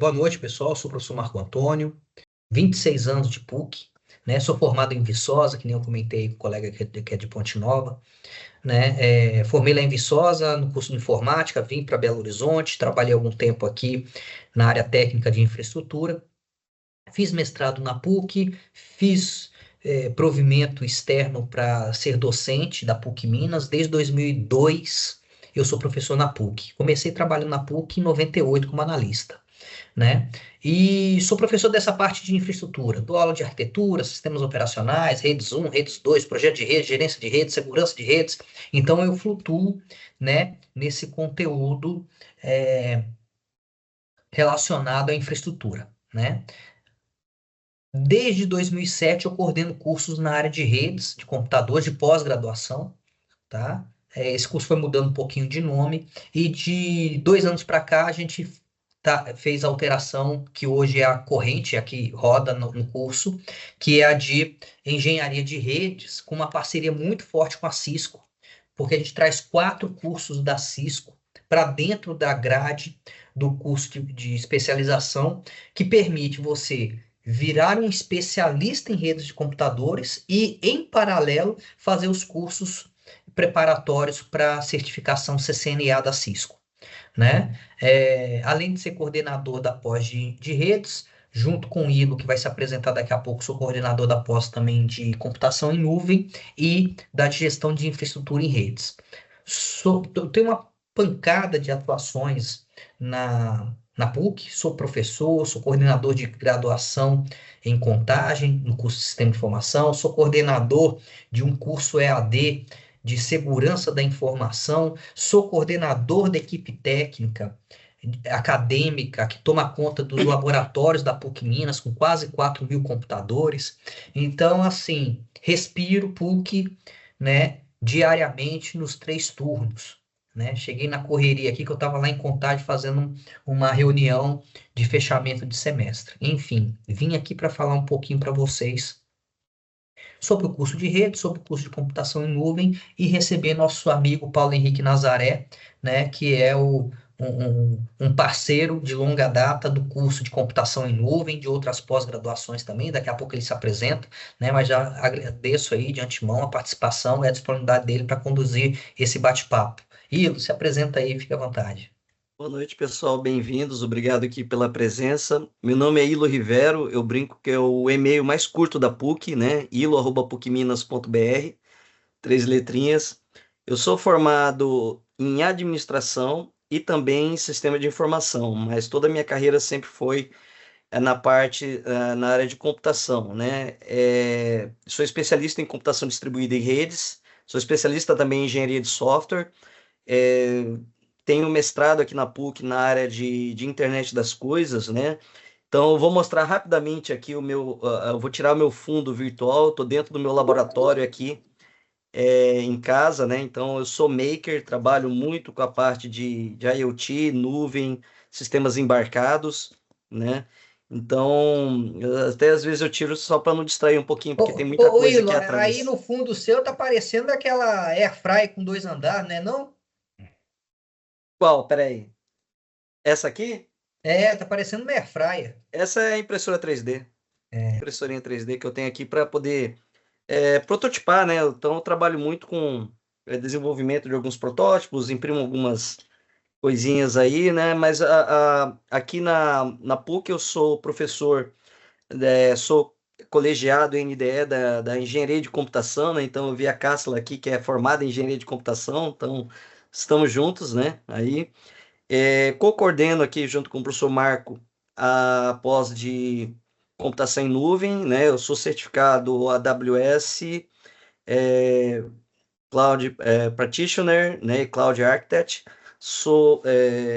Boa noite, pessoal. Sou o professor Marco Antônio, 26 anos de PUC, né? Sou formado em Viçosa, que nem eu comentei com o colega que é de Ponte Nova, né? Formei lá em Viçosa, no curso de informática, vim para Belo Horizonte, trabalhei algum tempo aqui na área técnica de infraestrutura, fiz mestrado na PUC, fiz provimento externo para ser docente da PUC Minas desde 2002. Eu sou professor na PUC. Comecei trabalhando na PUC em 98 como analista, né? E sou professor dessa parte de infraestrutura. Dou aula de arquitetura, sistemas operacionais, redes 1, redes 2, projeto de rede, gerência de redes, segurança de redes. Então eu flutuo, né, nesse conteúdo relacionado à infraestrutura, né? Desde 2007 eu coordeno cursos na área de redes, de computadores, de pós-graduação, tá? Esse curso foi mudando um pouquinho de nome e de 2 anos para cá a gente fez a alteração que hoje é a corrente, a que roda no curso, que é a de engenharia de redes, com uma parceria muito forte com a Cisco, porque a gente traz 4 cursos da Cisco para dentro da grade do curso de especialização, que permite você virar um especialista em redes de computadores e, em paralelo, fazer os cursos preparatórios para a certificação CCNA da Cisco, né? Além de ser coordenador da pós de redes, junto com o Ilo, que vai se apresentar daqui a pouco, sou coordenador da pós também de computação em nuvem e da gestão de infraestrutura em redes. Tenho uma pancada de atuações na PUC, sou professor, sou coordenador de graduação em contagem, no curso de Sistema de Informação, sou coordenador de um curso EAD de segurança da informação, sou coordenador da equipe técnica acadêmica que toma conta dos laboratórios da PUC Minas, com quase 4.000 computadores. Então, assim, respiro PUC, né, diariamente nos 3 turnos. Né? Cheguei na correria aqui que eu estava lá em Contagem fazendo uma reunião de fechamento de semestre. Enfim, vim aqui para falar um pouquinho para vocês sobre o curso de rede, sobre o curso de computação em nuvem e receber nosso amigo Paulo Henrique Nazaré, né, que é um parceiro de longa data do curso de computação em nuvem, de outras pós-graduações também, daqui a pouco ele se apresenta, né, mas já agradeço aí de antemão a participação e a disponibilidade dele para conduzir esse bate-papo. Ilo, se apresenta aí, fique à vontade. Boa noite, pessoal. Bem-vindos. Obrigado aqui pela presença. Meu nome é Ilo Rivero. Eu brinco que é o e-mail mais curto da PUC, né? ilo@pucminas.br, 3 letrinhas. Eu sou formado em administração e também em sistema de informação, mas toda a minha carreira sempre foi na área de computação, né? Sou especialista em computação distribuída em redes, sou especialista também em engenharia de software. É, Tenho mestrado aqui na PUC na área de internet das coisas, né? Então, eu vou mostrar rapidamente aqui eu vou tirar o meu fundo virtual, estou dentro do meu laboratório aqui, em casa, né? Então, eu sou maker, trabalho muito com a parte de IoT, nuvem, sistemas embarcados, né? Então, até às vezes eu tiro só para não distrair um pouquinho, porque tem muita Ô, coisa Ilo, aqui aí atrás. no fundo seu tá parecendo aquela airfryer com 2 andares, né, não? Qual? Peraí. Essa aqui? Tá parecendo uma airfryer. Essa é a impressora 3D. É. Impressorinha 3D que eu tenho aqui para poder prototipar, né? Então eu trabalho muito com desenvolvimento de alguns protótipos, imprimo algumas coisinhas aí, né? Mas aqui na PUC eu sou professor, sou colegiado em NDE da Engenharia de Computação, né? Então eu vi a Cássila aqui, que é formada em Engenharia de Computação, então estamos juntos, né? Aí, co-coordeno aqui junto com o professor Marco a pós de computação em nuvem, né? Eu sou certificado AWS, é, Cloud Practitioner, né? E Cloud Architect. Sou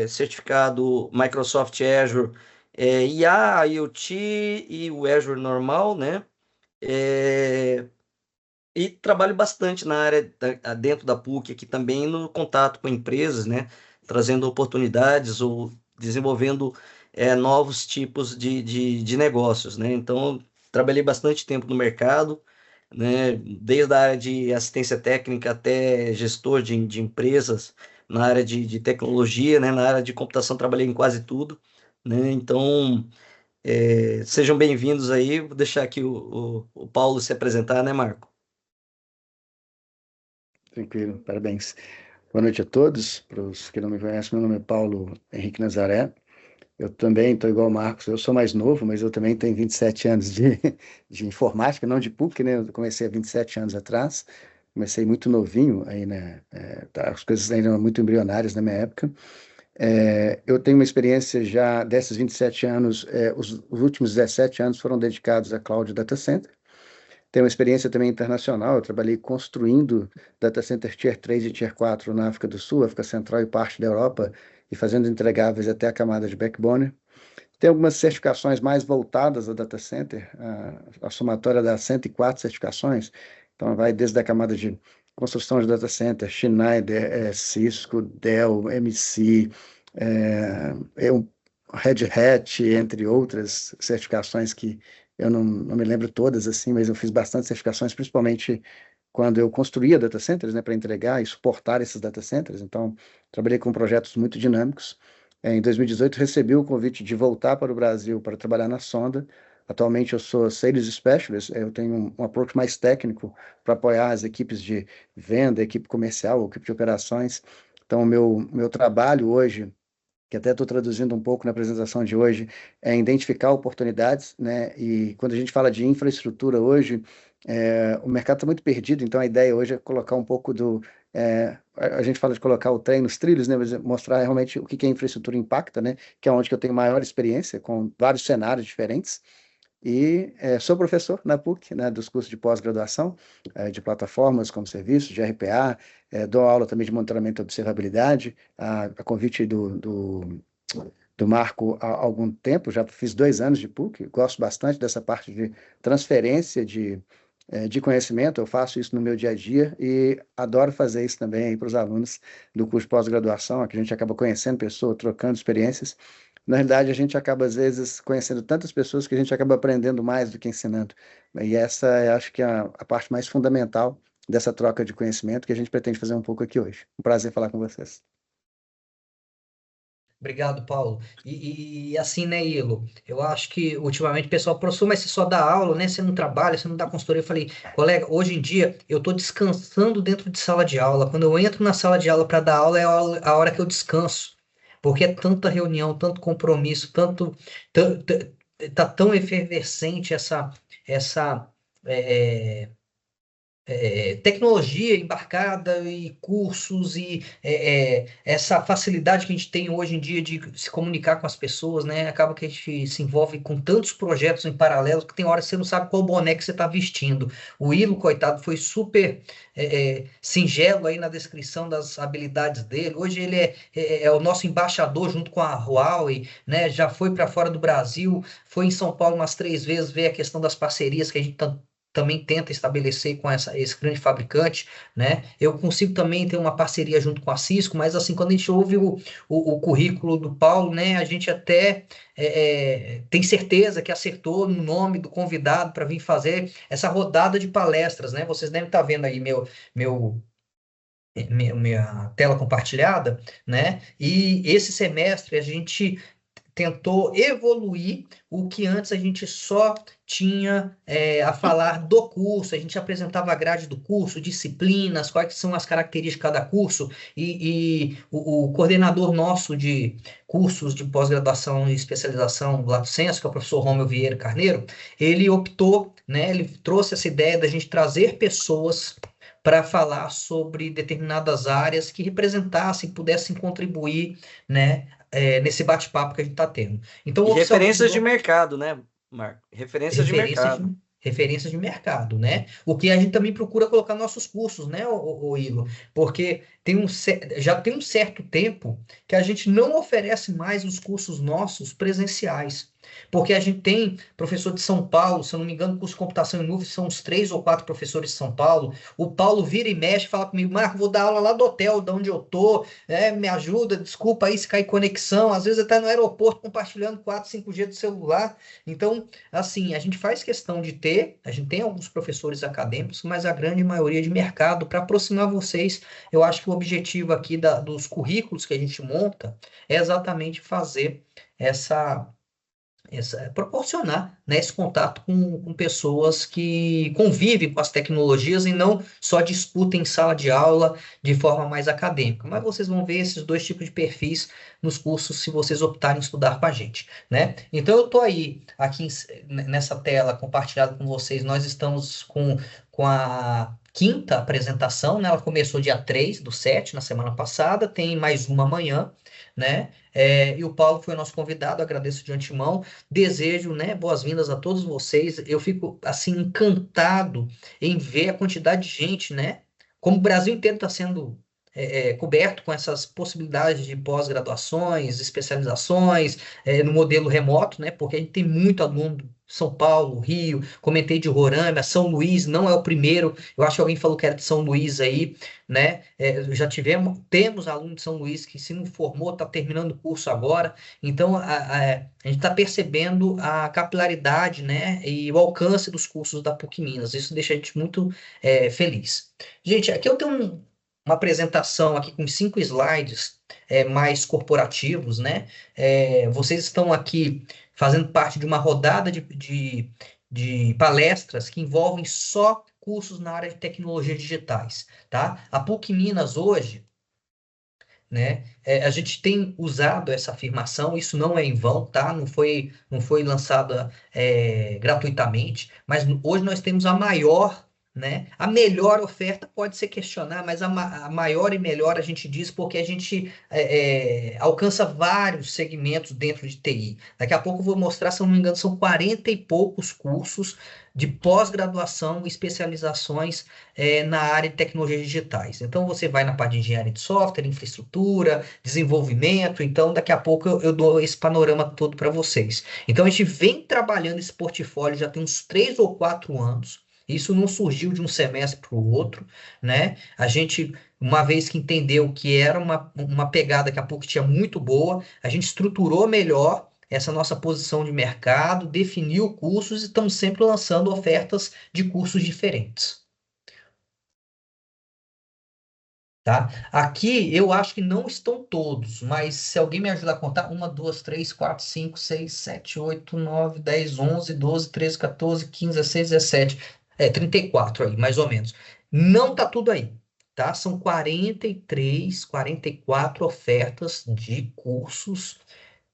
certificado Microsoft Azure, IA, IoT e o Azure normal, né? É, e trabalho bastante na área dentro da PUC aqui também no contato com empresas, né? Trazendo oportunidades ou desenvolvendo novos tipos de negócios, né? Então, trabalhei bastante tempo no mercado, né? Desde a área de assistência técnica até gestor de empresas, na área de tecnologia, né? Na área de computação trabalhei em quase tudo, né? Então, sejam bem-vindos aí. Vou deixar aqui o Paulo se apresentar, né, Marco? Tranquilo, parabéns. Boa noite a todos. Para os que não me conhecem, meu nome é Paulo Henrique Nazaré. Eu também estou igual ao Marcos, eu sou mais novo, mas eu também tenho 27 anos de informática, não de PUC, né? Eu comecei há 27 anos atrás, comecei muito novinho, aí, né? As coisas ainda eram muito embrionárias na minha época. Eu tenho uma experiência já desses 27 anos, os últimos 17 anos foram dedicados a Cloud Data Center. Tenho uma experiência também internacional, eu trabalhei construindo data center Tier 3 e Tier 4 na África do Sul, África Central e parte da Europa, e fazendo entregáveis até a camada de backbone. Tem algumas certificações mais voltadas ao data center, a somatória dá 104 certificações, então vai desde a camada de construção de data center, Schneider, Cisco, Dell, MC, Red Hat, entre outras certificações que eu não me lembro todas assim, mas eu fiz bastante certificações, principalmente quando eu construía data centers, né, para entregar e suportar esses data centers. Então, trabalhei com projetos muito dinâmicos. Em 2018, recebi o convite de voltar para o Brasil para trabalhar na Sonda. Atualmente, eu sou Sales Specialist, eu tenho um approach mais técnico para apoiar as equipes de venda, equipe comercial, equipe de operações. Então, o meu trabalho hoje, que até estou traduzindo um pouco na apresentação de hoje, é identificar oportunidades, né? E quando a gente fala de infraestrutura hoje, o mercado está muito perdido, então a ideia hoje é colocar um pouco do. A gente fala de colocar o trem nos trilhos, né? Mas mostrar realmente o que a infraestrutura impacta, né? Que é onde que eu tenho maior experiência, com vários cenários diferentes. E sou professor na PUC, né, dos cursos de pós-graduação, de plataformas como serviço, de RPA, dou aula também de monitoramento e observabilidade, a convite do Marco há algum tempo, já fiz 2 anos de PUC, gosto bastante dessa parte de transferência de conhecimento, eu faço isso no meu dia a dia e adoro fazer isso também para os alunos do curso de pós-graduação, aqui a gente acaba conhecendo pessoas, trocando experiências. Na realidade, a gente acaba, às vezes, conhecendo tantas pessoas que a gente acaba aprendendo mais do que ensinando. E essa, eu acho que é a parte mais fundamental dessa troca de conhecimento que a gente pretende fazer um pouco aqui hoje. Um prazer falar com vocês. Obrigado, Paulo. E assim, né, Ilo? Eu acho que ultimamente o pessoal, professor, mas você só dá aula, né? Você não trabalha, você não dá consultoria. Eu falei, colega, hoje em dia eu estou descansando dentro de sala de aula. Quando eu entro na sala de aula para dar aula, é a hora que eu descanso. Porque é tanta reunião, tanto compromisso, tá tão efervescente essa é, tecnologia embarcada e cursos e essa facilidade que a gente tem hoje em dia de se comunicar com as pessoas, né? Acaba que a gente se envolve com tantos projetos em paralelo que tem hora que você não sabe qual boné que você está vestindo. O Ilo, coitado, foi super singelo aí na descrição das habilidades dele. Hoje ele é o nosso embaixador junto com a Huawei, né? Já foi para fora do Brasil, foi em São Paulo umas 3 vezes ver a questão das parcerias que a gente também tenta estabelecer com esse grande fabricante, né? Eu consigo também ter uma parceria junto com a Cisco, mas assim, quando a gente ouve o currículo do Paulo, né, a gente até tem certeza que acertou no nome do convidado para vir fazer essa rodada de palestras, né? Vocês devem estar vendo aí meu minha tela compartilhada, né? E esse semestre a gente tentou evoluir o que antes a gente só tinha a falar do curso, a gente apresentava a grade do curso, disciplinas, quais são as características de cada curso, e o coordenador nosso de cursos de pós-graduação e especialização do Lato Sensu, que é o professor Romeu Vieira Carneiro, ele optou, né, ele trouxe essa ideia da gente trazer pessoas para falar sobre determinadas áreas que representassem, pudessem contribuir, né, nesse bate-papo que a gente está tendo. Então, E o oficial referências de visor, mercado, né, Marco? Referências de referências mercado. de, referências de mercado, né? O que a gente também procura colocar nos nossos cursos, né, o Igor? Porque já tem um certo tempo que a gente não oferece mais os cursos nossos presenciais. Porque a gente tem professor de São Paulo, se eu não me engano, curso de computação em nuvem, são uns 3 ou 4 professores de São Paulo. O Paulo vira e mexe, fala comigo, Marco, vou dar aula lá do hotel, de onde eu tô, me ajuda, desculpa aí se cair conexão. Às vezes até no aeroporto compartilhando 4, 5G do celular. Então, assim, a gente faz questão de ter, a gente tem alguns professores acadêmicos, mas a grande maioria de mercado, para aproximar vocês. Eu acho que o objetivo aqui dos currículos que a gente monta é exatamente fazer proporcionar, né, esse contato com pessoas que convivem com as tecnologias e não só discutem em sala de aula de forma mais acadêmica. Mas vocês vão ver esses dois tipos de perfis nos cursos se vocês optarem estudar com a gente, né? Então eu estou aqui nessa tela compartilhada com vocês, nós estamos com a quinta apresentação, né? Ela começou dia 3/7, na semana passada, tem mais uma amanhã, né? E o Paulo foi o nosso convidado, agradeço de antemão. Desejo, né, boas-vindas a todos vocês. Eu fico, assim, encantado em ver a quantidade de gente, né? Como o Brasil inteiro está sendo coberto com essas possibilidades de pós-graduações, especializações, no modelo remoto, né? Porque a gente tem muito aluno de São Paulo, Rio, comentei de Roraima, São Luís, não é o primeiro. Eu acho que alguém falou que era de São Luís aí, né? Já temos aluno de São Luís que se não formou, está terminando o curso agora. Então, a gente está percebendo a capilaridade, né, e o alcance dos cursos da PUC Minas. Isso deixa a gente muito feliz. Gente, aqui eu tenho uma apresentação aqui com 5 slides mais corporativos, né? Vocês estão aqui fazendo parte de uma rodada de palestras que envolvem só cursos na área de tecnologias digitais, tá? A PUC Minas hoje, né? A gente tem usado essa afirmação, isso não é em vão, tá? Não foi lançada gratuitamente, mas hoje nós temos a maior, né? A melhor oferta pode ser questionar, mas a maior e melhor a gente diz porque a gente alcança vários segmentos dentro de TI. Daqui a pouco eu vou mostrar, se eu não me engano, são 40 e poucos cursos de pós-graduação e especializações na área de tecnologias digitais. Então, você vai na parte de engenharia de software, infraestrutura, desenvolvimento. Então, daqui a pouco eu dou esse panorama todo para vocês. Então, a gente vem trabalhando esse portfólio já tem uns 3 ou 4 anos. Isso não surgiu de um semestre para o outro, né? A gente, uma vez que entendeu que era uma pegada que a PUC tinha muito boa, a gente estruturou melhor essa nossa posição de mercado, definiu cursos e estamos sempre lançando ofertas de cursos diferentes. Tá? Aqui eu acho que não estão todos, mas se alguém me ajudar a contar, 1, 2, 3, 4, 5, 6, 7, 8, 9, 10, 11, 12, 13, 14, 15, 16, 17, 34 aí, mais ou menos. Não tá tudo aí, tá? São 43, 44 ofertas de cursos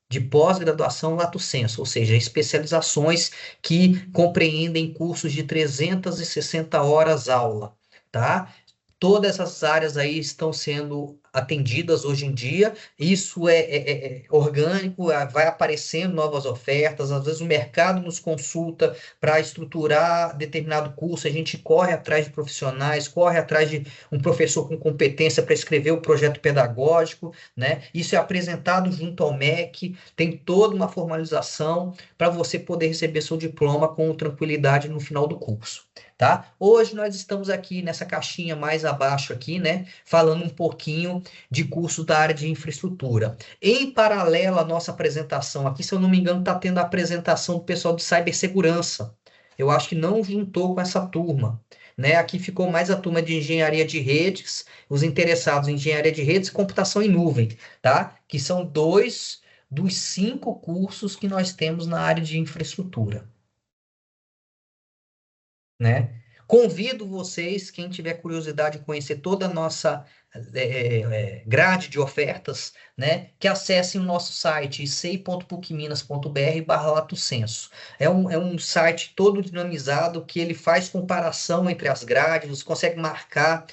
de pós-graduação lato sensu, ou seja, especializações que compreendem cursos de 360 horas aula, tá? Todas essas áreas aí estão sendo atendidas hoje em dia. Isso é orgânico, vai aparecendo novas ofertas. Às vezes o mercado nos consulta para estruturar determinado curso. A gente corre atrás de profissionais, corre atrás de um professor com competência para escrever o projeto pedagógico, né? Isso é apresentado junto ao MEC, tem toda uma formalização para você poder receber seu diploma com tranquilidade no final do curso. Tá? Hoje nós estamos aqui nessa caixinha mais abaixo aqui, né, falando um pouquinho de cursos da área de infraestrutura. Em paralelo à nossa apresentação aqui, se eu não me engano, está tendo a apresentação do pessoal de cibersegurança. Eu acho que não juntou com essa turma, né? Aqui ficou mais a turma de engenharia de redes, os interessados em engenharia de redes e computação em nuvem, tá? Que são 2 dos 5 cursos que nós temos na área de infraestrutura. Né? Convido vocês, quem tiver curiosidade de conhecer toda a nossa grade de ofertas, né, que acessem o nosso site sei.pucminas.br/lato sensu. É um site todo dinamizado que ele faz comparação entre as grades, você consegue marcar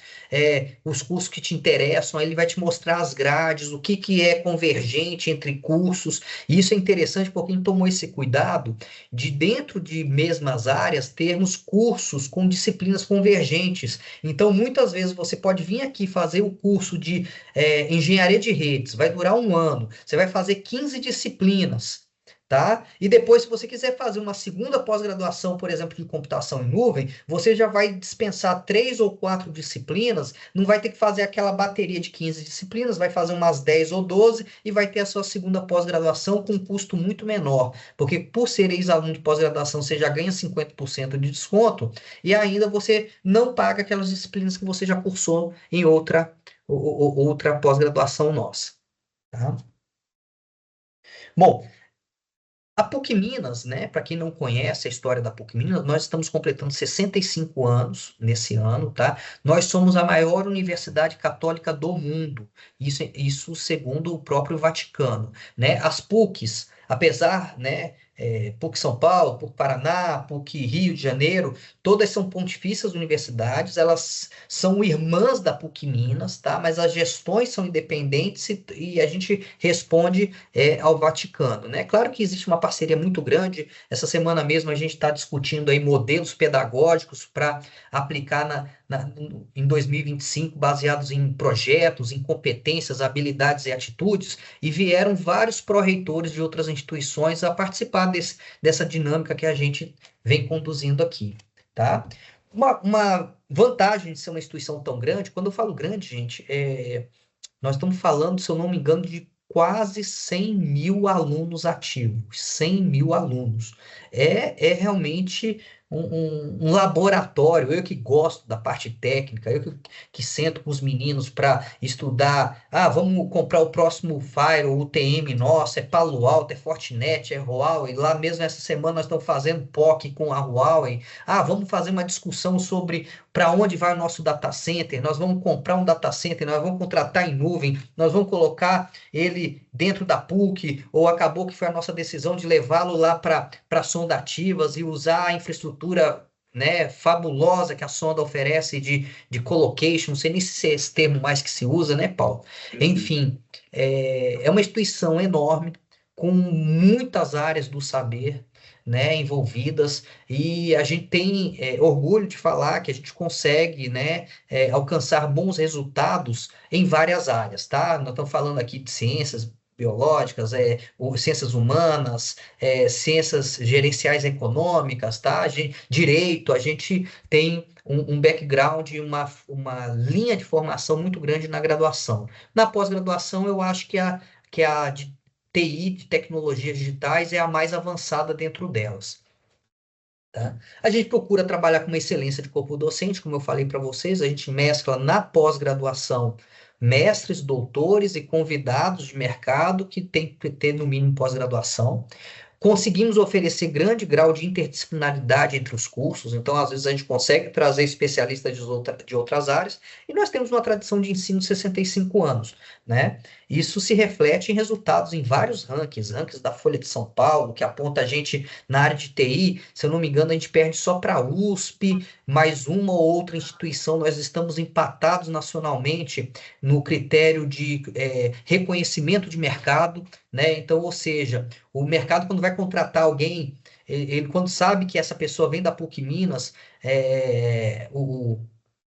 os cursos que te interessam, aí ele vai te mostrar as grades, o que é convergente entre cursos, e isso é interessante porque ele tomou esse cuidado de dentro de mesmas áreas termos cursos com disciplinas convergentes. Então, muitas vezes você pode vir aqui fazer o curso de engenharia de redes, vai durar 1 ano, você vai fazer 15 disciplinas, tá? E depois, se você quiser fazer uma segunda pós-graduação, por exemplo, de computação em nuvem, você já vai dispensar 3 ou 4 disciplinas, não vai ter que fazer aquela bateria de 15 disciplinas, vai fazer umas 10 ou 12 e vai ter a sua segunda pós-graduação com um custo muito menor, porque por ser ex-aluno de pós-graduação, você já ganha 50% de desconto e ainda você não paga aquelas disciplinas que você já cursou em outra pós-graduação nossa, tá? Bom, a PUC Minas, né, para quem não conhece a história da PUC Minas, nós estamos completando 65 anos nesse ano, tá? Nós somos a maior universidade católica do mundo, isso segundo o próprio Vaticano, né? As PUCs, apesar, né, PUC São Paulo, PUC Paraná, PUC Rio de Janeiro, todas são pontifícias universidades, elas são irmãs da PUC Minas, tá? Mas as gestões são independentes e a gente responde ao Vaticano, né? Claro que existe uma parceria muito grande. Essa semana mesmo a gente está discutindo aí modelos pedagógicos para aplicar em 2025, baseados em projetos, em competências, habilidades e atitudes, e vieram vários pró-reitores de outras instituições a participar dessa dinâmica que a gente vem conduzindo aqui, tá? Uma vantagem de ser uma instituição tão grande, quando eu falo grande, gente, nós estamos falando, se eu não me engano, de quase 100 mil alunos ativos. 100 mil alunos. É realmente um laboratório. Eu que gosto da parte técnica, eu que sento com os meninos para estudar. Ah, vamos comprar o próximo Firewall, o UTM nosso, é Palo Alto, é Fortinet, é Huawei. Lá mesmo essa semana nós estamos fazendo POC com a Huawei. Ah, vamos fazer uma discussão sobre para onde vai o nosso data center. Nós vamos comprar um data center, nós vamos contratar em nuvem, nós vamos colocar ele dentro da PUC, ou acabou que foi a nossa decisão de levá-lo lá para sonda ativas e usar a infraestrutura, né, fabulosa que a sonda oferece de colocation, não sei nem se é esse termo mais que se usa, né, Paulo? Enfim, é uma instituição enorme, com muitas áreas do saber, né, envolvidas, e a gente tem orgulho de falar que a gente consegue, né, alcançar bons resultados em várias áreas, tá? Nós estamos falando aqui de ciências biológicas, ciências humanas, ciências gerenciais econômicas, tá? Direito, a gente tem um background, uma linha de formação muito grande na graduação. Na pós-graduação, eu acho que a de TI, de tecnologias digitais, é a mais avançada dentro delas. Tá? A gente procura trabalhar com uma excelência de corpo docente, como eu falei para vocês, a gente mescla na pós-graduação mestres, doutores e convidados de mercado que tem que ter no mínimo pós-graduação. Conseguimos oferecer grande grau de interdisciplinaridade entre os cursos, então às vezes a gente consegue trazer especialistas de outras áreas, e nós temos uma tradição de ensino de 65 anos, né? Isso se reflete em resultados em vários rankings da Folha de São Paulo, que aponta a gente na área de TI, se eu não me engano, a gente perde só para a USP, mais uma ou outra instituição, nós estamos empatados nacionalmente no critério de reconhecimento de mercado, né? Então, ou seja, o mercado, quando vai contratar alguém, ele quando sabe que essa pessoa vem da PUC Minas,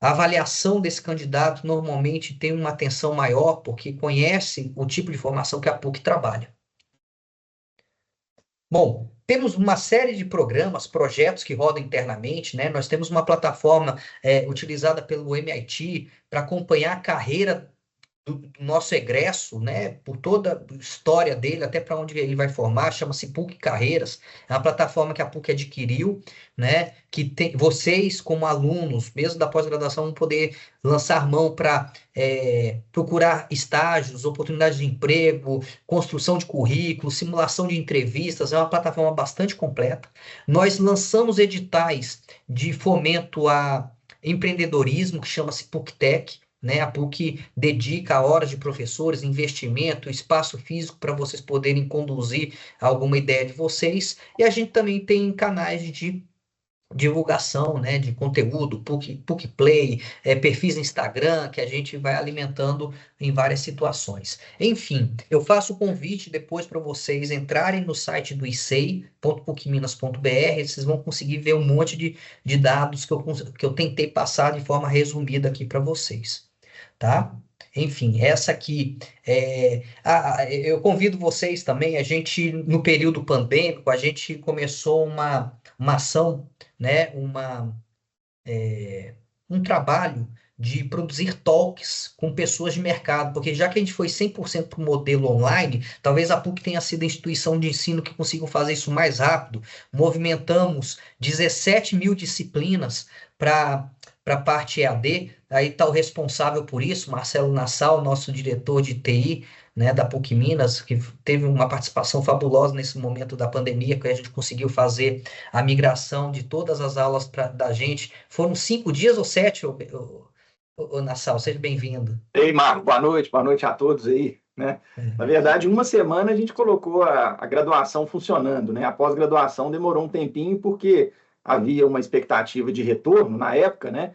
a avaliação desse candidato normalmente tem uma atenção maior, porque conhece o tipo de formação que a PUC trabalha. Bom, temos uma série de programas, projetos que rodam internamente, né? Nós temos uma plataforma utilizada pelo MIT para acompanhar a carreira do nosso egresso, né, por toda a história dele, até para onde ele vai formar, chama-se PUC Carreiras, é uma plataforma que a PUC adquiriu, né, que tem, vocês como alunos, mesmo da pós-graduação, vão poder lançar mão para procurar estágios, oportunidades de emprego, construção de currículo, simulação de entrevistas, é uma plataforma bastante completa. Nós lançamos editais de fomento a empreendedorismo, que chama-se PUCtech, né? A PUC dedica horas de professores, investimento, espaço físico para vocês poderem conduzir alguma ideia de vocês. E a gente também tem canais de divulgação, né, de conteúdo, PUC Play, perfis no Instagram, que a gente vai alimentando em várias situações. Enfim, eu faço o convite depois para vocês entrarem no site do icei.pucminas.br, vocês vão conseguir ver um monte de dados que eu tentei passar de forma resumida aqui para vocês. Tá? Enfim, essa aqui eu convido vocês também. A gente, no período pandêmico, a gente começou uma ação, né? Um trabalho de produzir talks com pessoas de mercado, porque já que a gente foi 100% para o modelo online, talvez a PUC tenha sido a instituição de ensino que conseguiu fazer isso mais rápido. Movimentamos 17 mil disciplinas para a parte EAD, aí está o responsável por isso, Marcelo Nassau, nosso diretor de TI, né, da PUC Minas, que teve uma participação fabulosa nesse momento da pandemia, que a gente conseguiu fazer a migração de todas as aulas da gente. Foram 5 dias ou 7, Nassau? Seja bem-vindo. Ei, Marco, boa noite a todos aí, né? Na verdade, uma semana a gente colocou a graduação funcionando, né? A pós-graduação demorou um tempinho porque havia uma expectativa de retorno na época, né?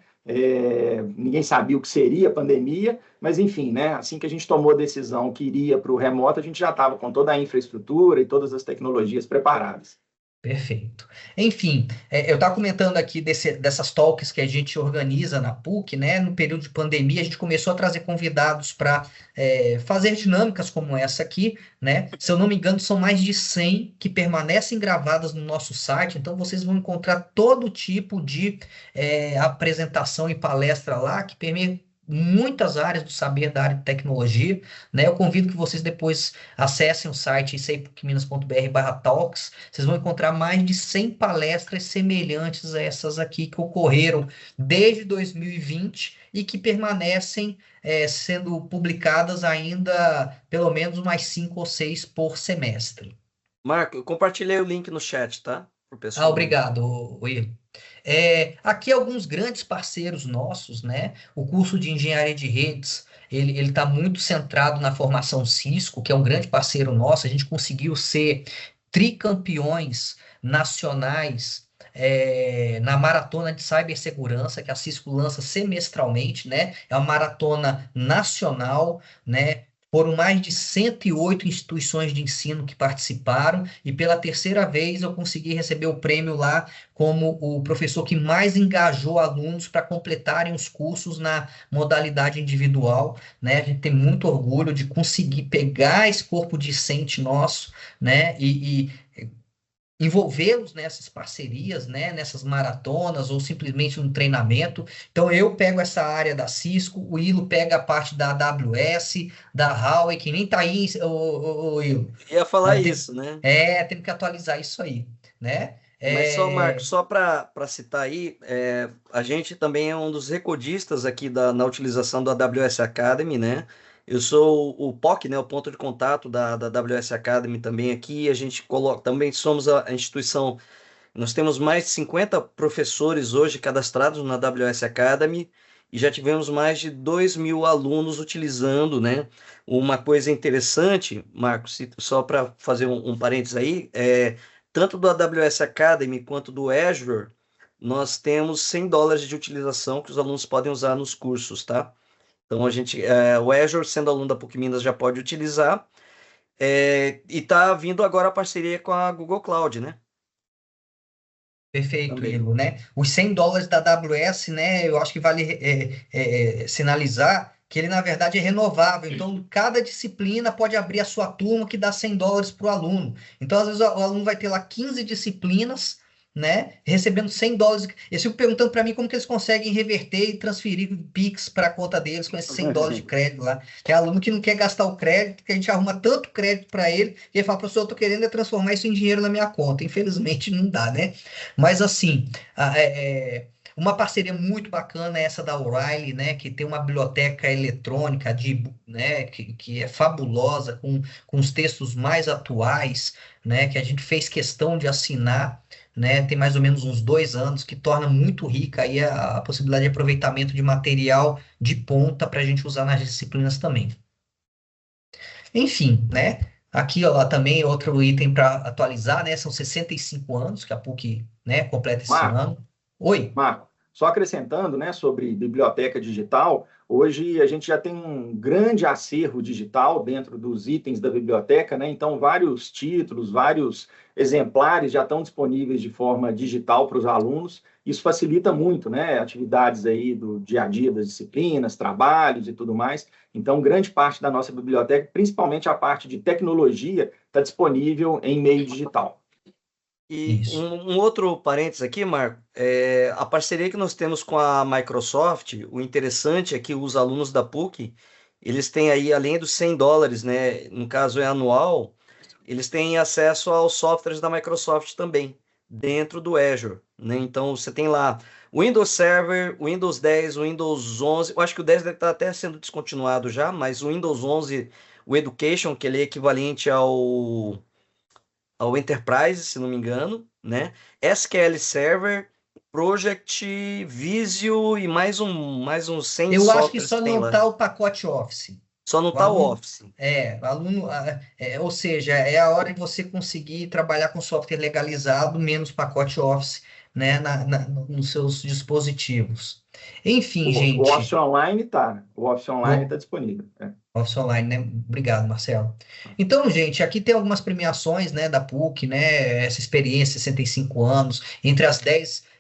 Ninguém sabia o que seria a pandemia, mas enfim, né? Assim que a gente tomou a decisão que iria para o remoto, a gente já estava com toda a infraestrutura e todas as tecnologias preparadas. Perfeito. Enfim, eu estava comentando aqui dessas talks que a gente organiza na PUC, né? No período de pandemia, a gente começou a trazer convidados para fazer dinâmicas como essa aqui, né? Se eu não me engano, são mais de 100 que permanecem gravadas no nosso site, então vocês vão encontrar todo tipo de apresentação e palestra lá que permeia muitas áreas do saber da área de tecnologia, né? Eu convido que vocês depois acessem o site sei.minas.br/talks. Vocês vão encontrar mais de 100 palestras semelhantes a essas aqui que ocorreram desde 2020 e que permanecem sendo publicadas ainda pelo menos mais 5 ou 6 por semestre. Marco, eu compartilhei o link no chat, tá? Pro pessoal. Obrigado, Will. Aqui alguns grandes parceiros nossos, né? O curso de Engenharia de Redes, ele está muito centrado na formação Cisco, que é um grande parceiro nosso. A gente conseguiu ser tricampeões nacionais na maratona de cibersegurança, que a Cisco lança semestralmente, né? É uma maratona nacional, né? Foram mais de 108 instituições de ensino que participaram, e pela terceira vez eu consegui receber o prêmio lá como o professor que mais engajou alunos para completarem os cursos na modalidade individual, né? A gente tem muito orgulho de conseguir pegar esse corpo discente nosso, né? E envolvê-los nessas parcerias, né, nessas maratonas ou simplesmente no treinamento. Então eu pego essa área da Cisco, o Ilo pega a parte da AWS, da Huawei, que nem tá aí, o Ilo. Ia falar isso, né? Temos que atualizar isso aí, né? Mas só, Marcos, só para citar aí, a gente também é um dos recordistas aqui na utilização do AWS Academy, né? Eu sou o POC, né, o ponto de contato da AWS Academy também aqui. A gente coloca, também somos a instituição, nós temos mais de 50 professores hoje cadastrados na AWS Academy e já tivemos mais de 2.000 alunos utilizando, né? Uma coisa interessante, Marcos, só para fazer um parênteses aí, tanto do AWS Academy quanto do Azure, nós temos $100 de utilização que os alunos podem usar nos cursos, tá? Então, o Azure, sendo aluno da PUC Minas, já pode utilizar. E está vindo agora a parceria com a Google Cloud, né? Perfeito, Também. Ilo, né? Os $100 da AWS, né? Eu acho que vale sinalizar que ele, na verdade, é renovável. Então, cada disciplina pode abrir a sua turma que dá $100 para o aluno. Então, às vezes, o aluno vai ter lá 15 disciplinas, né? Recebendo $100. Eles ficam perguntando para mim como que eles conseguem reverter e transferir Pix para a conta deles com esses $100 de crédito lá. Tem aluno que não quer gastar o crédito, que a gente arruma tanto crédito para ele, e ele fala, professor, eu estou querendo transformar isso em dinheiro na minha conta. Infelizmente, não dá, né? Mas, assim, uma parceria muito bacana é essa da O'Reilly, né? Que tem uma biblioteca eletrônica né? Que é fabulosa, com os textos mais atuais, né? Que a gente fez questão de assinar, né? Tem mais ou menos uns 2 anos, que torna muito rica aí a possibilidade de aproveitamento de material de ponta para a gente usar nas disciplinas também. Enfim, né? Aqui, ó, também outro item para atualizar, né? São 65 anos que a PUC, né, completa esse ano. Oi. Marco, só acrescentando, né, sobre biblioteca digital, hoje a gente já tem um grande acervo digital dentro dos itens da biblioteca, né? Então, vários títulos, vários exemplares já estão disponíveis de forma digital para os alunos. isso facilita muito, né, atividades aí do dia a dia das disciplinas, trabalhos e tudo mais. Então, grande parte da nossa biblioteca, principalmente a parte de tecnologia, está disponível em meio digital. E Isso. um outro parênteses aqui, Marco, a parceria que nós temos com a Microsoft, o interessante é que os alunos da PUC, eles têm aí, além dos $100, né, no caso é anual, eles têm acesso aos softwares da Microsoft também, dentro do Azure, né? Então, você tem lá o Windows Server, o Windows 10, o Windows 11, eu acho que o 10 deve estar até sendo descontinuado já, mas o Windows 11, o Education, que ele é equivalente ao Enterprise, se não me engano, né? SQL Server, Project, Visio e mais uns 100 Eu acho que softwares só que tem não lá. está o pacote Office. Só não O está o aluno, Office. o aluno, ou seja, é a hora de você conseguir trabalhar com software legalizado, menos pacote Office, né, nos seus dispositivos. Enfim, O Office gente, Online está, né? O Office Online está disponível. Office Online, né? Obrigado, Marcelo. Então, gente, aqui tem algumas premiações, né, da PUC, né? Essa experiência, 65 anos, entre as 10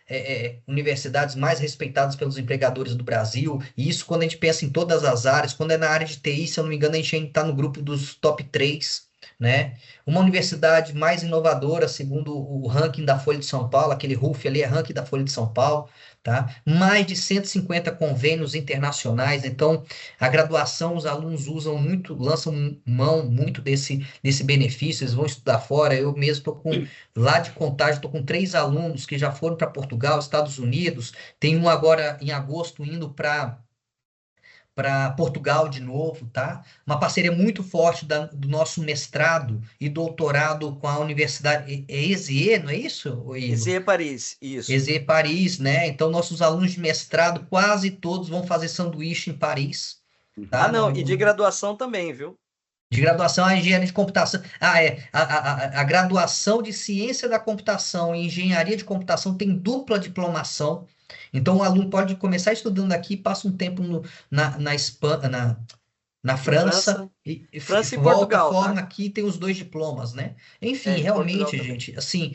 universidades mais respeitadas pelos empregadores do Brasil. E isso quando a gente pensa em todas as áreas, quando é na área de TI, se eu não me engano, a gente ainda está no grupo dos top 3, né? Uma universidade mais inovadora, segundo o ranking da Folha de São Paulo, aquele RUF ali é ranking da Folha de São Paulo, tá? Mais de 150 convênios internacionais, então a graduação, os alunos usam muito, lançam mão muito desse benefício, eles vão estudar fora. Eu mesmo estou com, lá de Contagem, estou com 3 alunos que já foram para Portugal, Estados Unidos, tem um agora em agosto indo para Portugal de novo, tá? Uma parceria muito forte do nosso mestrado e doutorado com a Universidade ESE, não é isso, Igor? ESE Paris, isso. ESE Paris, né? Então, nossos alunos de mestrado, quase todos vão fazer sanduíche em Paris, Ah, tá? não, e de graduação também, viu? De graduação a engenharia de computação. A graduação de ciência da computação e engenharia de computação tem dupla diplomação. Então, o aluno pode começar estudando aqui, passa um tempo na Espanha, na Na França França. e França e volta, Portugal, forma tá? aqui, tem os 2 diplomas, né? Enfim, Em Portugal realmente, também. gente, assim,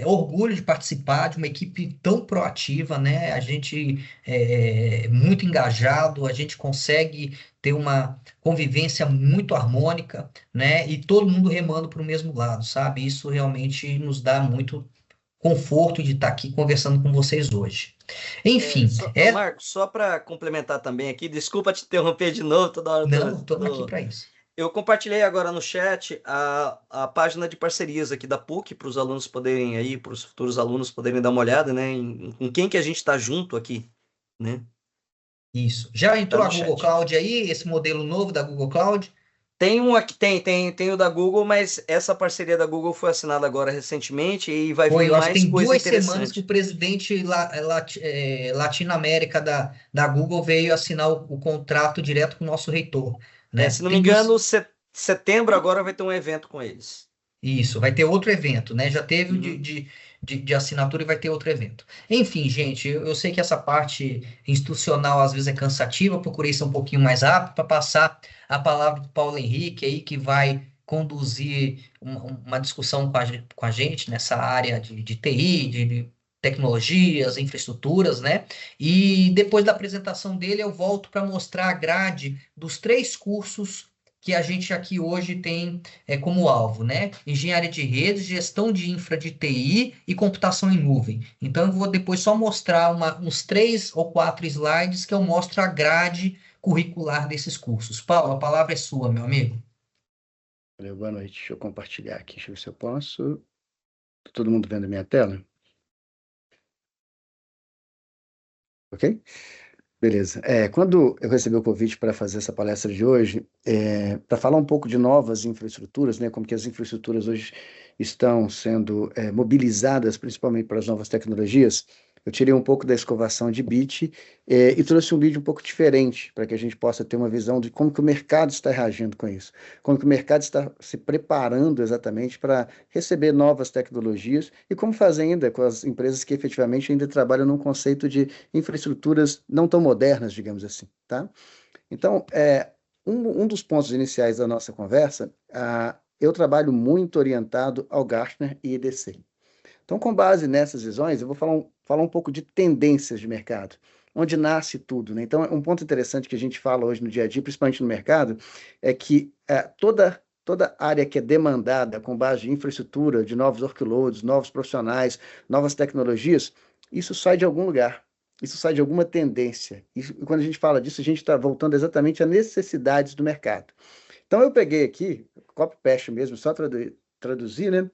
orgulho de participar de uma equipe tão proativa, né? A gente é muito engajado, a gente consegue ter uma convivência muito harmônica, né? E todo mundo remando para o mesmo lado, sabe? Isso realmente nos dá muito conforto de estar aqui conversando com vocês hoje. Enfim, Marcos, só para complementar também aqui, desculpa te interromper de novo, toda hora não, estamos aqui para isso. Eu compartilhei agora no chat a página de parcerias aqui da PUC para os alunos poderem aí, para os futuros alunos poderem dar uma olhada, né, com quem que a gente está junto aqui, né? Isso. Já Tá entrou no a Google chat. Cloud aí, esse modelo novo da Google Cloud? Tem um aqui, tem o da Google, mas essa parceria da Google foi assinada agora recentemente e vai vir Foi, eu acho que mais tem coisa 2 semanas que o interessante. presidente Latino-América da Google veio assinar o contrato direto com o nosso reitor, né? Se não me Tem duas. engano, setembro agora vai ter um evento com eles. Isso, vai ter outro evento, né? Já teve o Uhum. de assinatura e vai ter outro evento. Enfim, gente, eu sei que essa parte institucional às vezes é cansativa, eu procurei ser um pouquinho mais rápido para passar a palavra para o Paulo Henrique aí, que vai conduzir uma discussão com a gente nessa área de TI, de tecnologias, infraestruturas, né? E depois da apresentação dele, eu volto para mostrar a grade dos 3 cursos que a gente aqui hoje tem como alvo, né? Engenharia de redes, gestão de infra de TI e computação em nuvem. Então, eu vou depois só mostrar uns 3 ou 4 slides que eu mostro a grade curricular desses cursos. Paulo, a palavra é sua, meu amigo. Valeu, boa noite. Deixa eu compartilhar aqui, deixa eu ver se eu posso. Tá todo mundo vendo a minha tela? Ok? Beleza. Quando eu recebi o convite para fazer essa palestra de hoje, para falar um pouco de novas infraestruturas, né, como que as infraestruturas hoje estão sendo mobilizadas, principalmente para as novas tecnologias, eu tirei um pouco da escovação de bit e trouxe um vídeo um pouco diferente, para que a gente possa ter uma visão de como que o mercado está reagindo com isso, como que o mercado está se preparando exatamente para receber novas tecnologias e como fazer ainda com as empresas que efetivamente ainda trabalham num conceito de infraestruturas não tão modernas, digamos assim, tá? Então, um dos pontos iniciais da nossa conversa, eu trabalho muito orientado ao Gartner e EDC. Então, com base nessas visões, eu vou falar um pouco de tendências de mercado, onde nasce tudo, né? Então, um ponto interessante que a gente fala hoje no dia a dia, principalmente no mercado, é que toda área que é demandada com base de infraestrutura, de novos workloads, novos profissionais, novas tecnologias, isso sai de algum lugar. Isso sai de alguma tendência. E quando a gente fala disso, a gente está voltando exatamente às necessidades do mercado. Então, eu peguei aqui, copy-paste mesmo, só traduzir, né?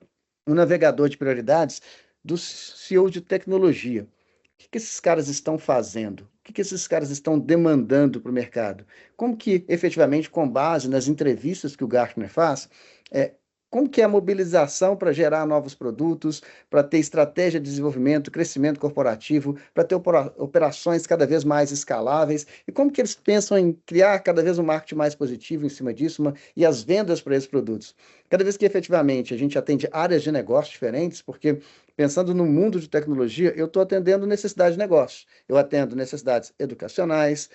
Um navegador de prioridades dos CEOs de tecnologia. O que esses caras estão fazendo? O que esses caras estão demandando para o mercado? Como que, efetivamente, com base nas entrevistas que o Gartner faz, como que é a mobilização para gerar novos produtos, para ter estratégia de desenvolvimento, crescimento corporativo, para ter operações cada vez mais escaláveis, e como que eles pensam em criar cada vez um marketing mais positivo em cima disso, e as vendas para esses produtos. Cada vez que efetivamente a gente atende áreas de negócio diferentes, porque pensando no mundo de tecnologia, eu estou atendendo necessidades de negócio. Eu atendo necessidades educacionais,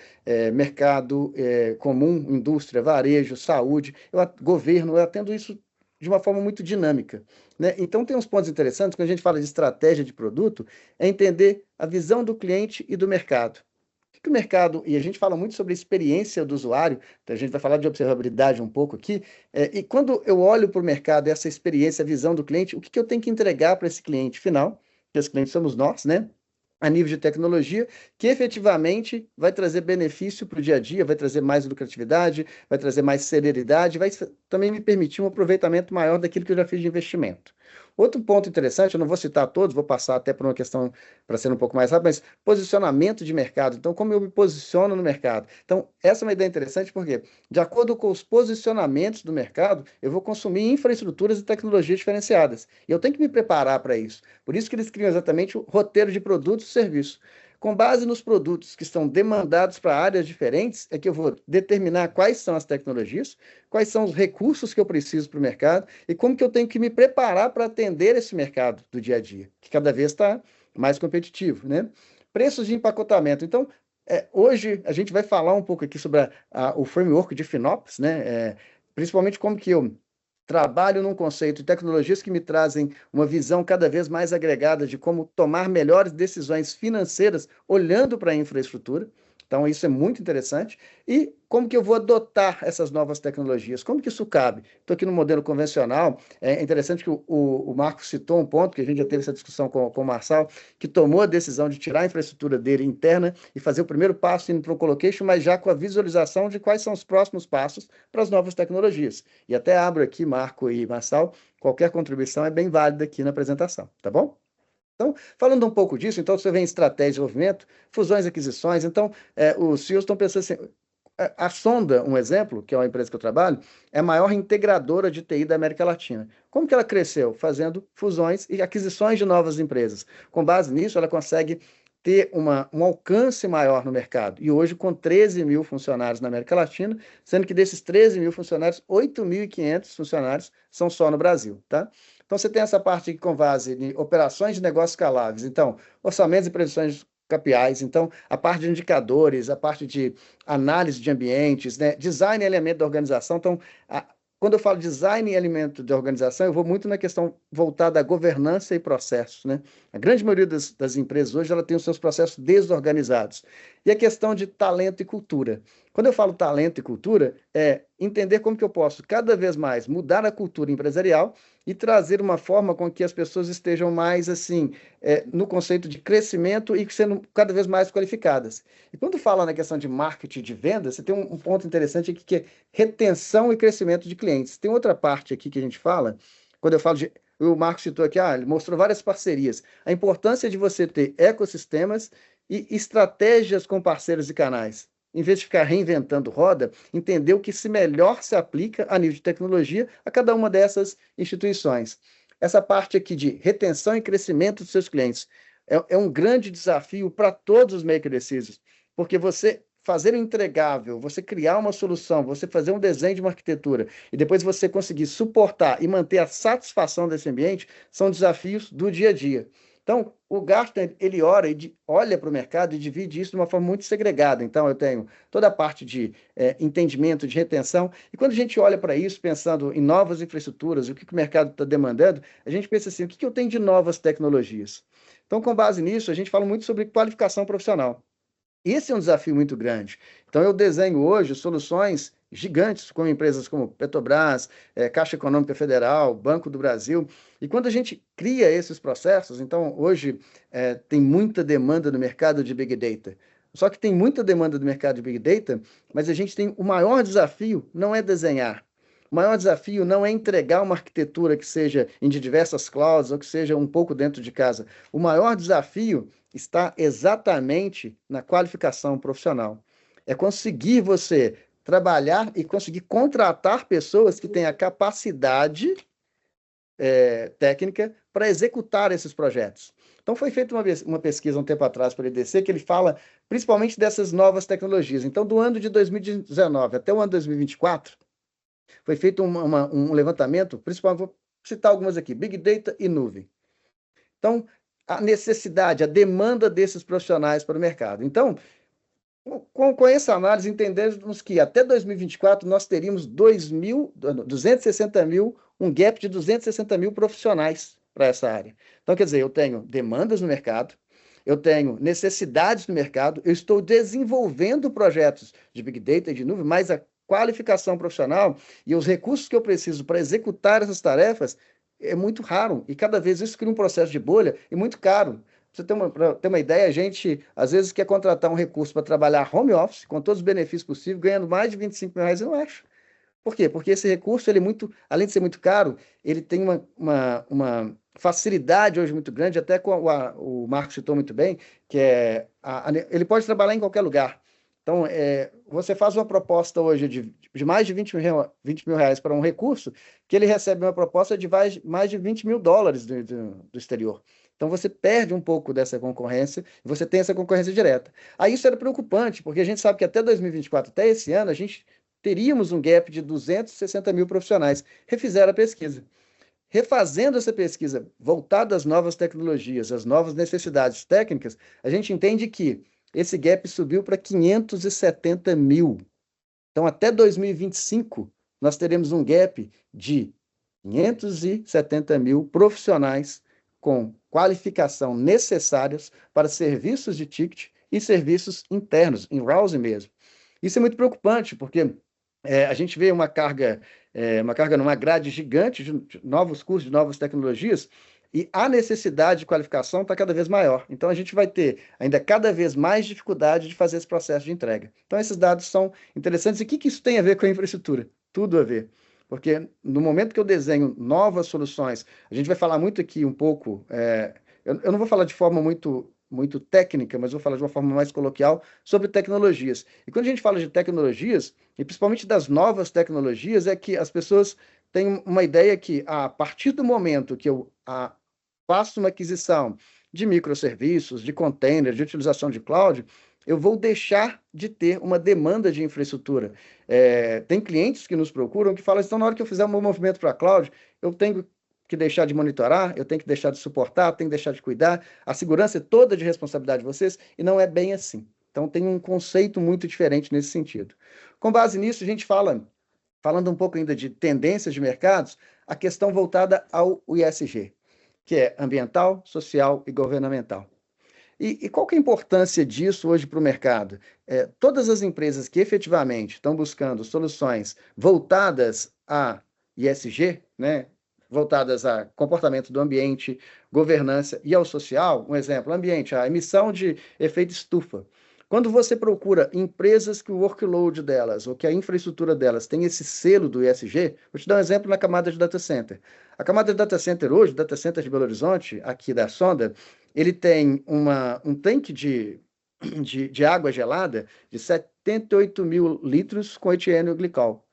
mercado comum, indústria, varejo, saúde, governo, eu atendo isso de uma forma muito dinâmica, né? Então, tem uns pontos interessantes, quando a gente fala de estratégia de produto, é entender a visão do cliente e do mercado. O que o mercado, e a gente fala muito sobre a experiência do usuário, então a gente vai falar de observabilidade um pouco aqui, e quando eu olho para o mercado, essa experiência, a visão do cliente, o que eu tenho que entregar para esse cliente final, que esse cliente somos nós, né? A nível de tecnologia, que efetivamente vai trazer benefício para o dia a dia, vai trazer mais lucratividade, vai trazer mais celeridade, vai também me permitir um aproveitamento maior daquilo que eu já fiz de investimento. Outro ponto interessante, eu não vou citar todos, vou passar até por uma questão para ser um pouco mais rápido, mas posicionamento de mercado. Então, como eu me posiciono no mercado? Então, essa é uma ideia interessante porque, de acordo com os posicionamentos do mercado, eu vou consumir infraestruturas e tecnologias diferenciadas. E eu tenho que me preparar para isso. Por isso que eles criam exatamente o roteiro de produtos e serviços. Com base nos produtos que estão demandados para áreas diferentes, é que eu vou determinar quais são as tecnologias, quais são os recursos que eu preciso para o mercado e como que eu tenho que me preparar para atender esse mercado do dia a dia, que cada vez está mais competitivo, né? Preços de empacotamento. Então, hoje a gente vai falar um pouco aqui sobre o framework de FinOps, né? Principalmente como que eu trabalho num conceito de tecnologias que me trazem uma visão cada vez mais agregada de como tomar melhores decisões financeiras olhando para a infraestrutura. Então, isso é muito interessante. E como que eu vou adotar essas novas tecnologias? Como que isso cabe? Estou aqui no modelo convencional. É interessante que o Marco citou um ponto, que a gente já teve essa discussão com o Marçal, que tomou a decisão de tirar a infraestrutura dele interna e fazer o primeiro passo indo para o colocation, mas já com a visualização de quais são os próximos passos para as novas tecnologias. E até abro aqui, Marco e Marçal, qualquer contribuição é bem válida aqui na apresentação, tá bom? Então, falando um pouco disso, então você vê em estratégia de desenvolvimento, fusões e aquisições, então os CEOs estão pensando assim, a Sonda, um exemplo, que é uma empresa que eu trabalho, é a maior integradora de TI da América Latina. Como que ela cresceu? Fazendo fusões e aquisições de novas empresas. Com base nisso, ela consegue ter um alcance maior no mercado. E hoje, com 13 mil funcionários na América Latina, sendo que desses 13 mil funcionários, 8.500 funcionários são só no Brasil, tá? Então, você tem essa parte aqui com base em operações de negócios escaláveis. Então, orçamentos e previsões KPIs. Então, a parte de indicadores, a parte de análise de ambientes, né? Design e elemento da organização. Então, quando eu falo design e elemento de organização, eu vou muito na questão voltada à governança e processos, né? A grande maioria das empresas hoje ela tem os seus processos desorganizados. E a questão de talento e cultura. Quando eu falo talento e cultura, é entender como que eu posso cada vez mais mudar a cultura empresarial e trazer uma forma com que as pessoas estejam mais assim no conceito de crescimento e sendo cada vez mais qualificadas. E quando fala na questão de marketing de venda, você tem um ponto interessante aqui que é retenção e crescimento de clientes. Tem outra parte aqui que a gente fala, quando eu falo de... O Marco citou aqui, ele mostrou várias parcerias. A importância de você ter ecossistemas e estratégias com parceiros e canais. Em vez de ficar reinventando roda, entender o que melhor se aplica a nível de tecnologia a cada uma dessas instituições. Essa parte aqui de retenção e crescimento dos seus clientes é um grande desafio para todos os maker decisions, porque você fazer um entregável, você criar uma solução, você fazer um desenho de uma arquitetura e depois você conseguir suportar e manter a satisfação desse ambiente são desafios do dia a dia. Então, o Gartner, ele olha para o mercado e divide isso de uma forma muito segregada. Então, eu tenho toda a parte de entendimento, de retenção, e quando a gente olha para isso, pensando em novas infraestruturas, o que o mercado está demandando, a gente pensa assim, o que eu tenho de novas tecnologias? Então, com base nisso, a gente fala muito sobre qualificação profissional. Esse é um desafio muito grande. Então, eu desenho hoje soluções gigantes com empresas como Petrobras, Caixa Econômica Federal, Banco do Brasil. E quando a gente cria esses processos, então, hoje tem muita demanda no mercado de Big Data. Só que tem muita demanda no mercado de Big Data, mas a gente tem o maior desafio não é desenhar. O maior desafio não é entregar uma arquitetura que seja em diversas clouds ou que seja um pouco dentro de casa. O maior desafio está exatamente na qualificação profissional. É conseguir você trabalhar e conseguir contratar pessoas que têm a capacidade técnica para executar esses projetos. Então, foi feita uma pesquisa um tempo atrás para o EDC, que ele fala principalmente dessas novas tecnologias. Então, do ano de 2019 até o ano de 2024, foi feito um levantamento, principalmente, vou citar algumas aqui, Big Data e nuvem. Então, a necessidade, a demanda desses profissionais para o mercado. Então, com essa análise, entendemos que até 2024 nós teríamos 260 mil, um gap de 260 mil profissionais para essa área. Então, quer dizer, eu tenho demandas no mercado, eu tenho necessidades no mercado, eu estou desenvolvendo projetos de Big Data e de nuvem, mas a qualificação profissional e os recursos que eu preciso para executar essas tarefas é muito raro. E cada vez isso cria um processo de bolha e muito caro. Para ter uma ideia, a gente às vezes quer contratar um recurso para trabalhar home office, com todos os benefícios possíveis, ganhando mais de 25 mil reais, eu não acho. Por quê? Porque esse recurso, ele é muito, além de ser muito caro, ele tem uma facilidade hoje muito grande, até com o Marcos citou muito bem, que ele pode trabalhar em qualquer lugar. Então, você faz uma proposta hoje de mais de 20 mil reais para um recurso, que ele recebe uma proposta de mais de 20 mil dólares do exterior. Então, você perde um pouco dessa concorrência, e você tem essa concorrência direta. Aí isso era preocupante, porque a gente sabe que até 2024, até esse ano, a gente teríamos um gap de 260 mil profissionais. Refizeram a pesquisa. Refazendo essa pesquisa, voltada às novas tecnologias, às novas necessidades técnicas, a gente entende que esse gap subiu para 570 mil. Então, até 2025, nós teremos um gap de 570 mil profissionais com qualificação necessárias para serviços de ticket e serviços internos, em house mesmo. Isso é muito preocupante, porque a gente vê uma carga numa grade gigante de novos cursos, de novas tecnologias, e a necessidade de qualificação está cada vez maior. Então, a gente vai ter ainda cada vez mais dificuldade de fazer esse processo de entrega. Então, esses dados são interessantes. E o que isso tem a ver com a infraestrutura? Tudo a ver. Porque no momento que eu desenho novas soluções, a gente vai falar muito aqui um pouco, eu não vou falar de forma muito técnica, mas vou falar de uma forma mais coloquial sobre tecnologias. E quando a gente fala de tecnologias, e principalmente das novas tecnologias, é que as pessoas têm uma ideia que a partir do momento que eu faço uma aquisição de microserviços, de containers, de utilização de cloud, eu vou deixar de ter uma demanda de infraestrutura. Tem clientes que nos procuram que falam, então, na hora que eu fizer um movimento para a cloud, eu tenho que deixar de monitorar, eu tenho que deixar de suportar, tenho que deixar de cuidar, a segurança é toda de responsabilidade de vocês, e não é bem assim. Então, tem um conceito muito diferente nesse sentido. Com base nisso, a gente falando um pouco ainda de tendências de mercados, a questão voltada ao ESG, que é ambiental, social e governamental. E qual que é a importância disso hoje para o mercado? Todas as empresas que efetivamente estão buscando soluções voltadas a ESG, né, voltadas a comportamento do ambiente, governança e ao social, um exemplo, ambiente, a emissão de efeito estufa. Quando você procura empresas que o workload delas ou que a infraestrutura delas tem esse selo do ESG, vou te dar um exemplo na camada de data center. A camada de data center hoje, data center de Belo Horizonte, aqui da Sonda, ele tem um tanque de água gelada de 78 mil litros com etileno glicol.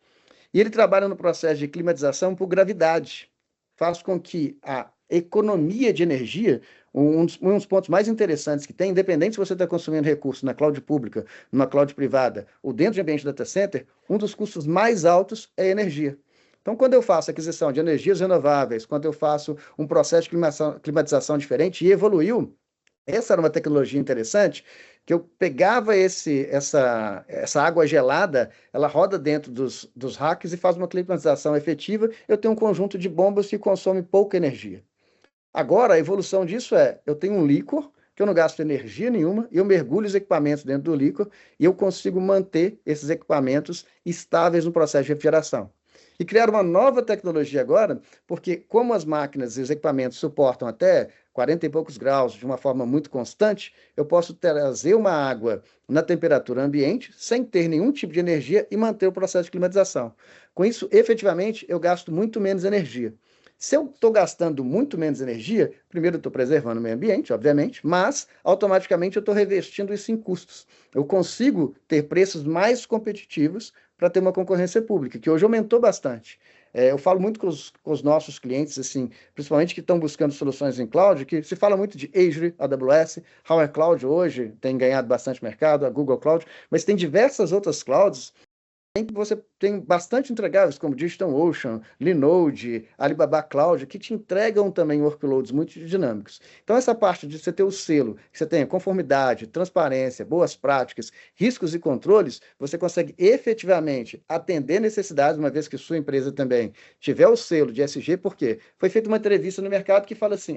E ele trabalha no processo de climatização por gravidade. Faz com que a economia de energia, um dos pontos mais interessantes que tem, independente se você está consumindo recursos na cloud pública, numa cloud privada ou dentro de ambiente data center, um dos custos mais altos é a energia. Então, quando eu faço aquisição de energias renováveis, quando eu faço um processo de climatização diferente e evoluiu, essa era uma tecnologia interessante, que eu pegava essa água gelada, ela roda dentro dos racks e faz uma climatização efetiva, eu tenho um conjunto de bombas que consome pouca energia. Agora, a evolução disso eu tenho um líquor, que eu não gasto energia nenhuma, e eu mergulho os equipamentos dentro do líquor, e eu consigo manter esses equipamentos estáveis no processo de refrigeração. E criar uma nova tecnologia agora, porque como as máquinas e os equipamentos suportam até 40 e poucos graus de uma forma muito constante, eu posso trazer uma água na temperatura ambiente, sem ter nenhum tipo de energia, e manter o processo de climatização. Com isso, efetivamente, eu gasto muito menos energia. Se eu estou gastando muito menos energia, primeiro eu estou preservando o meio ambiente, obviamente, mas automaticamente eu estou revestindo isso em custos. Eu consigo ter preços mais competitivos para ter uma concorrência pública, que hoje aumentou bastante. Eu falo muito com os nossos clientes, assim, principalmente que estão buscando soluções em cloud, que se fala muito de Azure, AWS, Howler Cloud hoje tem ganhado bastante mercado, a Google Cloud, mas tem diversas outras clouds que você tem bastante entregáveis, como DigitalOcean, Linode, Alibaba Cloud, que te entregam também workloads muito dinâmicos. Então, essa parte de você ter o selo, que você tenha conformidade, transparência, boas práticas, riscos e controles, você consegue efetivamente atender necessidades, uma vez que sua empresa também tiver o selo de ESG, porque foi feita uma entrevista no mercado que fala assim,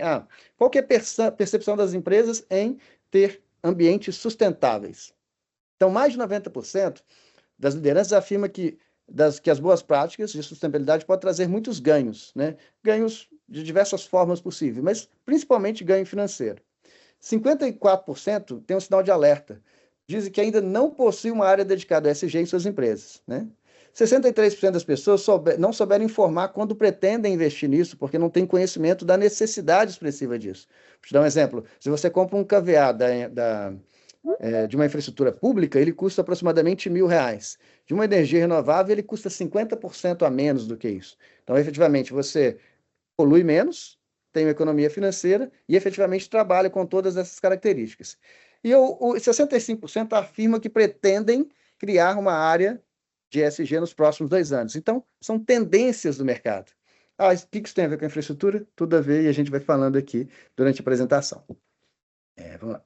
qual que é a percepção das empresas em ter ambientes sustentáveis? Então, mais de 90% das lideranças afirma que as boas práticas de sustentabilidade podem trazer muitos ganhos, né? Ganhos de diversas formas possíveis, mas principalmente ganho financeiro. 54% tem um sinal de alerta. Dizem que ainda não possui uma área dedicada a ESG em suas empresas, né? 63% das pessoas não souberam informar quando pretendem investir nisso, porque não têm conhecimento da necessidade expressiva disso. Vou te dar um exemplo. Se você compra um KVA de uma infraestrutura pública, ele custa aproximadamente R$ 1.000. De uma energia renovável, ele custa 50% a menos do que isso. Então, efetivamente, você polui menos, tem uma economia financeira e efetivamente trabalha com todas essas características. E 65% afirma que pretendem criar uma área de ESG nos próximos 2 anos. Então, são tendências do mercado. O que isso tem a ver com a infraestrutura? Tudo a ver, e a gente vai falando aqui durante a apresentação. Vamos lá.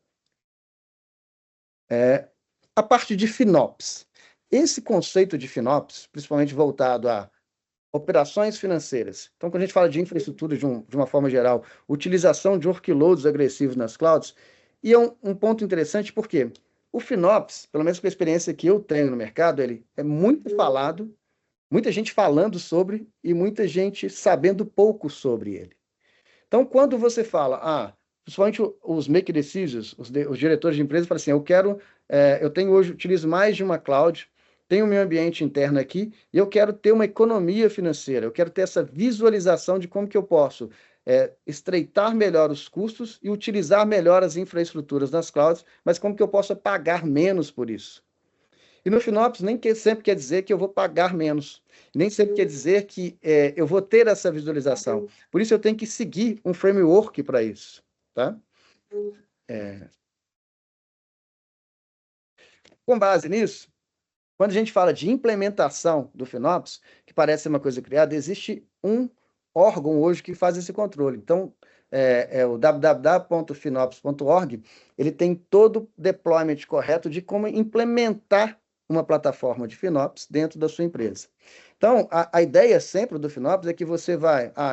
A parte de FinOps. Esse conceito de FinOps, principalmente voltado a operações financeiras. Então, quando a gente fala de infraestrutura de uma forma geral, utilização de workloads agressivos nas clouds, e é um ponto interessante porque o FinOps, pelo menos com a experiência que eu tenho no mercado, ele é muito falado, muita gente falando sobre e muita gente sabendo pouco sobre ele. Então, quando você fala, principalmente os make decisions, os diretores de empresa falam assim, eu tenho hoje, utilizo mais de uma cloud, tenho o meu ambiente interno aqui, e eu quero ter uma economia financeira, eu quero ter essa visualização de como que eu posso estreitar melhor os custos e utilizar melhor as infraestruturas nas clouds, mas como que eu posso pagar menos por isso. E no FinOps nem sempre quer dizer que eu vou pagar menos, nem sempre quer dizer que eu vou ter essa visualização. Por isso eu tenho que seguir um framework para isso, tá? Com base nisso, quando a gente fala de implementação do FinOps, que parece ser uma coisa criada, existe um órgão hoje que faz esse controle. Então, o www.finops.org, ele tem todo o deployment correto de como implementar uma plataforma de FinOps dentro da sua empresa. Então, a ideia sempre do FinOps é que você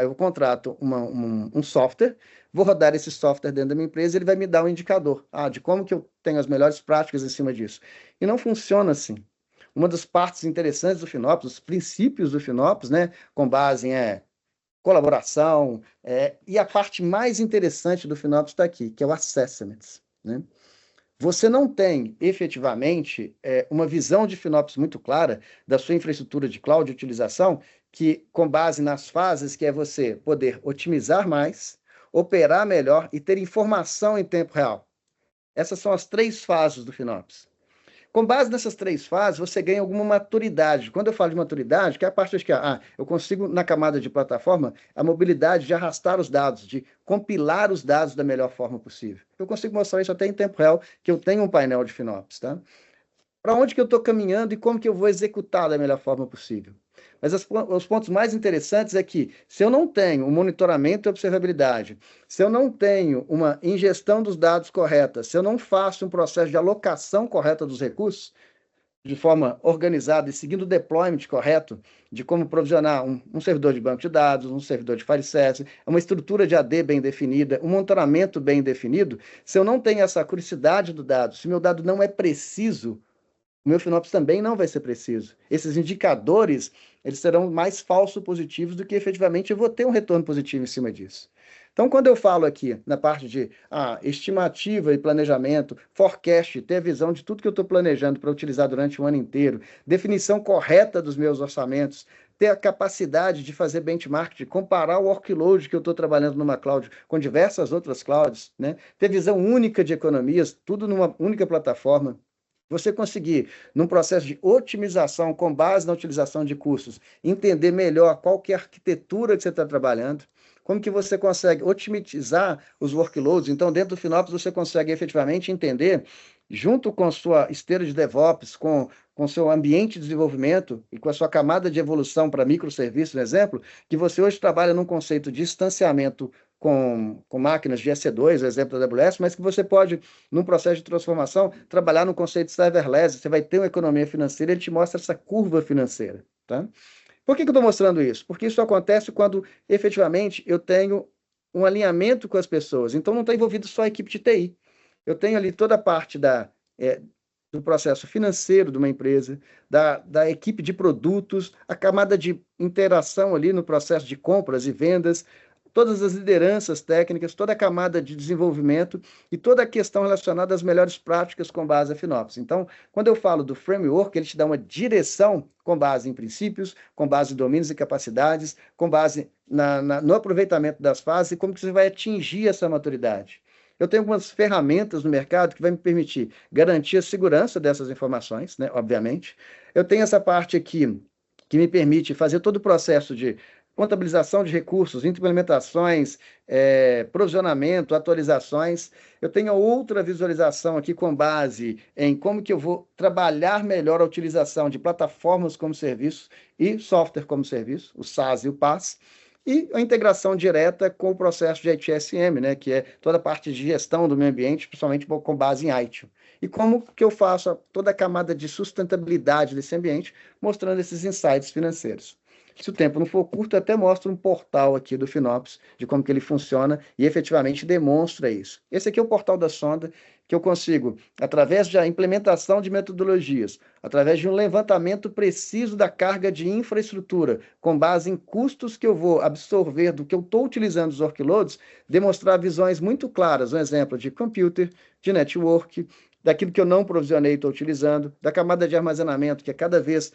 eu contrato um software, vou rodar esse software dentro da minha empresa, ele vai me dar um indicador de como que eu tenho as melhores práticas em cima disso. E não funciona assim. Uma das partes interessantes do FinOps, os princípios do FinOps, né, com base em colaboração, e a parte mais interessante do FinOps está aqui, que é o assessment, né? Você não tem, efetivamente, uma visão de FinOps muito clara da sua infraestrutura de cloud de utilização, que, com base nas fases, que é você poder otimizar mais, operar melhor e ter informação em tempo real. Essas são as 3 fases do FinOps. Com base nessas 3 fases, você ganha alguma maturidade. Quando eu falo de maturidade, que é a parte de que eu consigo, na camada de plataforma, a mobilidade de arrastar os dados, de compilar os dados da melhor forma possível. Eu consigo mostrar isso até em tempo real, que eu tenho um painel de FinOps, tá? para onde que eu estou caminhando e como que eu vou executar da melhor forma possível. Mas os pontos mais interessantes é que, se eu não tenho um monitoramento e observabilidade, se eu não tenho uma ingestão dos dados correta, se eu não faço um processo de alocação correta dos recursos, de forma organizada e seguindo o deployment correto de como provisionar um servidor de banco de dados, um servidor de file service, uma estrutura de AD bem definida, um monitoramento bem definido, se eu não tenho essa acuracidade do dado, se meu dado não é preciso, o meu FinOps também não vai ser preciso. Esses indicadores, eles serão mais falso positivos do que efetivamente eu vou ter um retorno positivo em cima disso. Então, quando eu falo aqui na parte de estimativa e planejamento, forecast, ter a visão de tudo que eu estou planejando para utilizar durante o ano inteiro, definição correta dos meus orçamentos, ter a capacidade de fazer benchmark, de comparar o workload que eu estou trabalhando numa cloud com diversas outras clouds, né? Ter visão única de economias, tudo numa única plataforma. Você conseguir, num processo de otimização com base na utilização de custos, entender melhor qual que é a arquitetura que você está trabalhando, como que você consegue otimizar os workloads. Então, dentro do FinOps, você consegue efetivamente entender, junto com a sua esteira de DevOps, com o seu ambiente de desenvolvimento e com a sua camada de evolução para microserviços, por exemplo, que você hoje trabalha num conceito de instanciamento com máquinas de EC2, o exemplo da AWS, mas que você pode, num processo de transformação, trabalhar no conceito de serverless, você vai ter uma economia financeira, ele te mostra essa curva financeira, tá? Por que eu estou mostrando isso? Porque isso acontece quando, efetivamente, eu tenho um alinhamento com as pessoas. Então, não está envolvido só a equipe de TI. Eu tenho ali toda a parte do processo financeiro de uma empresa, da equipe de produtos, a camada de interação ali no processo de compras e vendas, todas as lideranças técnicas, toda a camada de desenvolvimento e toda a questão relacionada às melhores práticas com base a FinOps. Então, quando eu falo do framework, ele te dá uma direção com base em princípios, com base em domínios e capacidades, com base no aproveitamento das fases e como que você vai atingir essa maturidade. Eu tenho algumas ferramentas no mercado que vai me permitir garantir a segurança dessas informações, né, obviamente. Eu tenho essa parte aqui que me permite fazer todo o processo de contabilização de recursos, implementações, provisionamento, atualizações. Eu tenho outra visualização aqui com base em como que eu vou trabalhar melhor a utilização de plataformas como serviço e software como serviço, o SaaS e o PaaS, e a integração direta com o processo de ITSM, né, que é toda a parte de gestão do meio ambiente, principalmente com base em ITIL. E como que eu faço toda a camada de sustentabilidade desse ambiente, mostrando esses insights financeiros. Se o tempo não for curto, eu até mostro um portal aqui do FinOps, de como que ele funciona e efetivamente demonstra isso. Esse aqui é o portal da Sonda, que eu consigo, através da implementação de metodologias, através de um levantamento preciso da carga de infraestrutura, com base em custos que eu vou absorver do que eu estou utilizando os workloads, demonstrar visões muito claras, um exemplo de computer, de network, daquilo que eu não provisionei e estou utilizando, da camada de armazenamento, que é cada vez,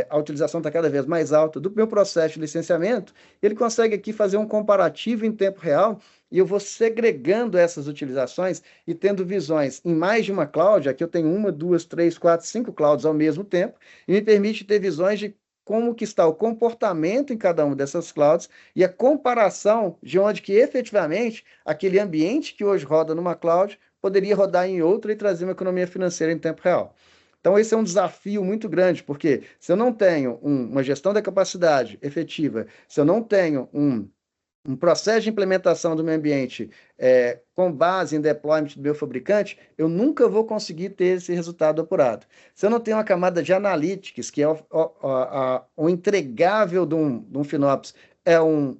a utilização está cada vez mais alta, do meu processo de licenciamento, ele consegue aqui fazer um comparativo em tempo real e eu vou segregando essas utilizações e tendo visões em mais de uma cloud, aqui eu tenho 1, 2, 3, 4, 5 clouds ao mesmo tempo, e me permite ter visões de como que está o comportamento em cada uma dessas clouds e a comparação de onde que efetivamente aquele ambiente que hoje roda numa cloud poderia rodar em outra e trazer uma economia financeira em tempo real. Então, esse é um desafio muito grande, porque se eu não tenho uma gestão da capacidade efetiva, se eu não tenho um processo de implementação do meu ambiente com base em deployment do meu fabricante, eu nunca vou conseguir ter esse resultado apurado. Se eu não tenho uma camada de analytics, que é o entregável de um FinOps, é um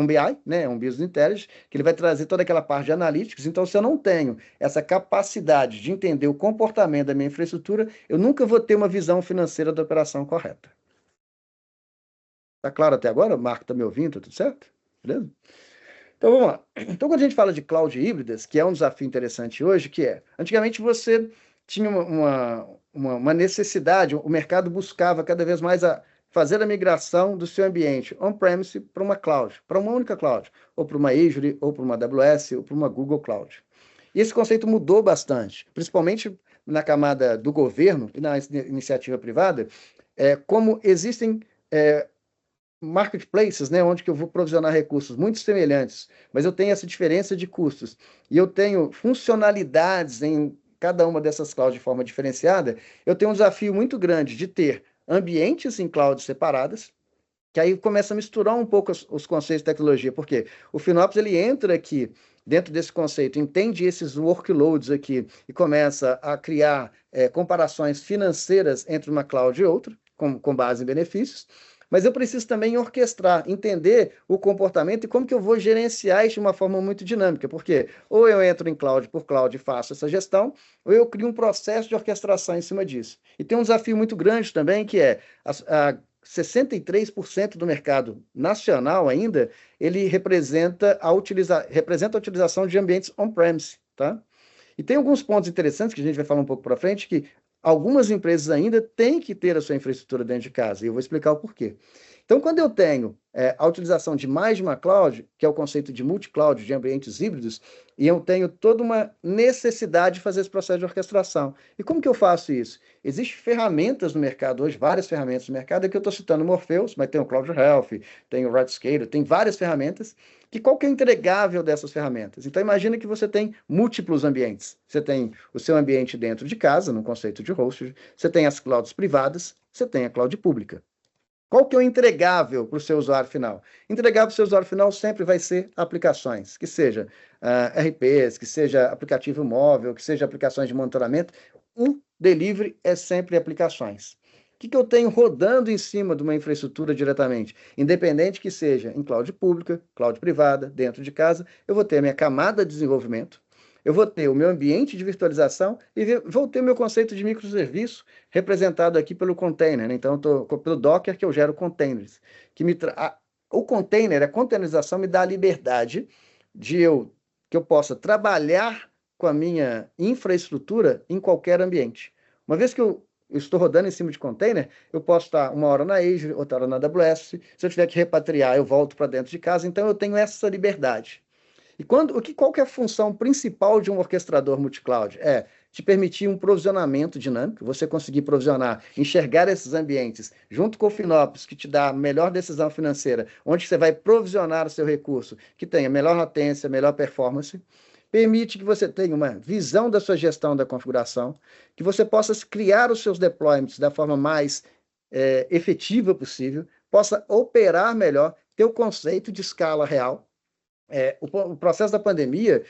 BI, né? É um Business Intelligence, que ele vai trazer toda aquela parte de analytics. Então, se eu não tenho essa capacidade de entender o comportamento da minha infraestrutura, eu nunca vou ter uma visão financeira da operação correta. Tá claro até agora? O Marco tá me ouvindo, tá tudo certo? Beleza? Então, vamos lá. Então, quando a gente fala de cloud híbridas, que é um desafio interessante hoje, que é, antigamente você tinha uma necessidade, o mercado buscava cada vez mais fazer a migração do seu ambiente on-premise para uma cloud, para uma única cloud, ou para uma Azure, ou para uma AWS, ou para uma Google Cloud. E esse conceito mudou bastante, principalmente na camada do governo e na iniciativa privada, como existem marketplaces, né, onde que eu vou provisionar recursos muito semelhantes, mas eu tenho essa diferença de custos, e eu tenho funcionalidades em cada uma dessas clouds de forma diferenciada, eu tenho um desafio muito grande de ter ambientes em clouds separadas, que aí começa a misturar um pouco os conceitos de tecnologia, porque o FinOps ele entra aqui dentro desse conceito, entende esses workloads aqui e começa a criar comparações financeiras entre uma cloud e outra, com base em benefícios, mas eu preciso também orquestrar, entender o comportamento e como que eu vou gerenciar isso de uma forma muito dinâmica, porque ou eu entro em cloud por cloud e faço essa gestão, ou eu crio um processo de orquestração em cima disso. E tem um desafio muito grande também, que é 63% do mercado nacional ainda, ele representa a utilização de ambientes on-premise, tá? E tem alguns pontos interessantes que a gente vai falar um pouco para frente, que algumas empresas ainda têm que ter a sua infraestrutura dentro de casa, e eu vou explicar o porquê. Então, quando eu tenho a utilização de mais de uma cloud, que é o conceito de multi-cloud, de ambientes híbridos, e eu tenho toda uma necessidade de fazer esse processo de orquestração. E como que eu faço isso? Existem ferramentas no mercado hoje, várias ferramentas no mercado, aqui eu estou citando o Morpheus, mas tem o Cloud Health, tem o Redscaler, tem várias ferramentas, que qual que é o entregável dessas ferramentas? Então, imagina que você tem múltiplos ambientes. Você tem o seu ambiente dentro de casa, no conceito de host, você tem as clouds privadas, você tem a cloud pública. Qual que é o entregável para o seu usuário final? Entregável para o seu usuário final sempre vai ser aplicações, que seja RPs, que seja aplicativo móvel, que seja aplicações de monitoramento. O delivery é sempre aplicações. O que eu tenho rodando em cima de uma infraestrutura diretamente? Independente que seja em cloud pública, cloud privada, dentro de casa, eu vou ter a minha camada de desenvolvimento, eu vou ter o meu ambiente de virtualização e vou ter o meu conceito de microserviço representado aqui pelo container, né? Então, eu estou pelo Docker que eu gero containers. O container, a containerização me dá a liberdade que eu possa trabalhar com a minha infraestrutura em qualquer ambiente. Uma vez que eu estou rodando em cima de container, eu posso estar uma hora na Azure, outra hora na AWS. Se eu tiver que repatriar, eu volto para dentro de casa. Então, eu tenho essa liberdade. E qual que é a função principal de um orquestrador multicloud? É te permitir um provisionamento dinâmico, você conseguir provisionar, enxergar esses ambientes, junto com o FinOps, que te dá a melhor decisão financeira, onde você vai provisionar o seu recurso, que tenha melhor latência, melhor performance, permite que você tenha uma visão da sua gestão da configuração, que você possa criar os seus deployments da forma mais efetiva possível, possa operar melhor, ter o conceito de escala real. O processo da pandemia,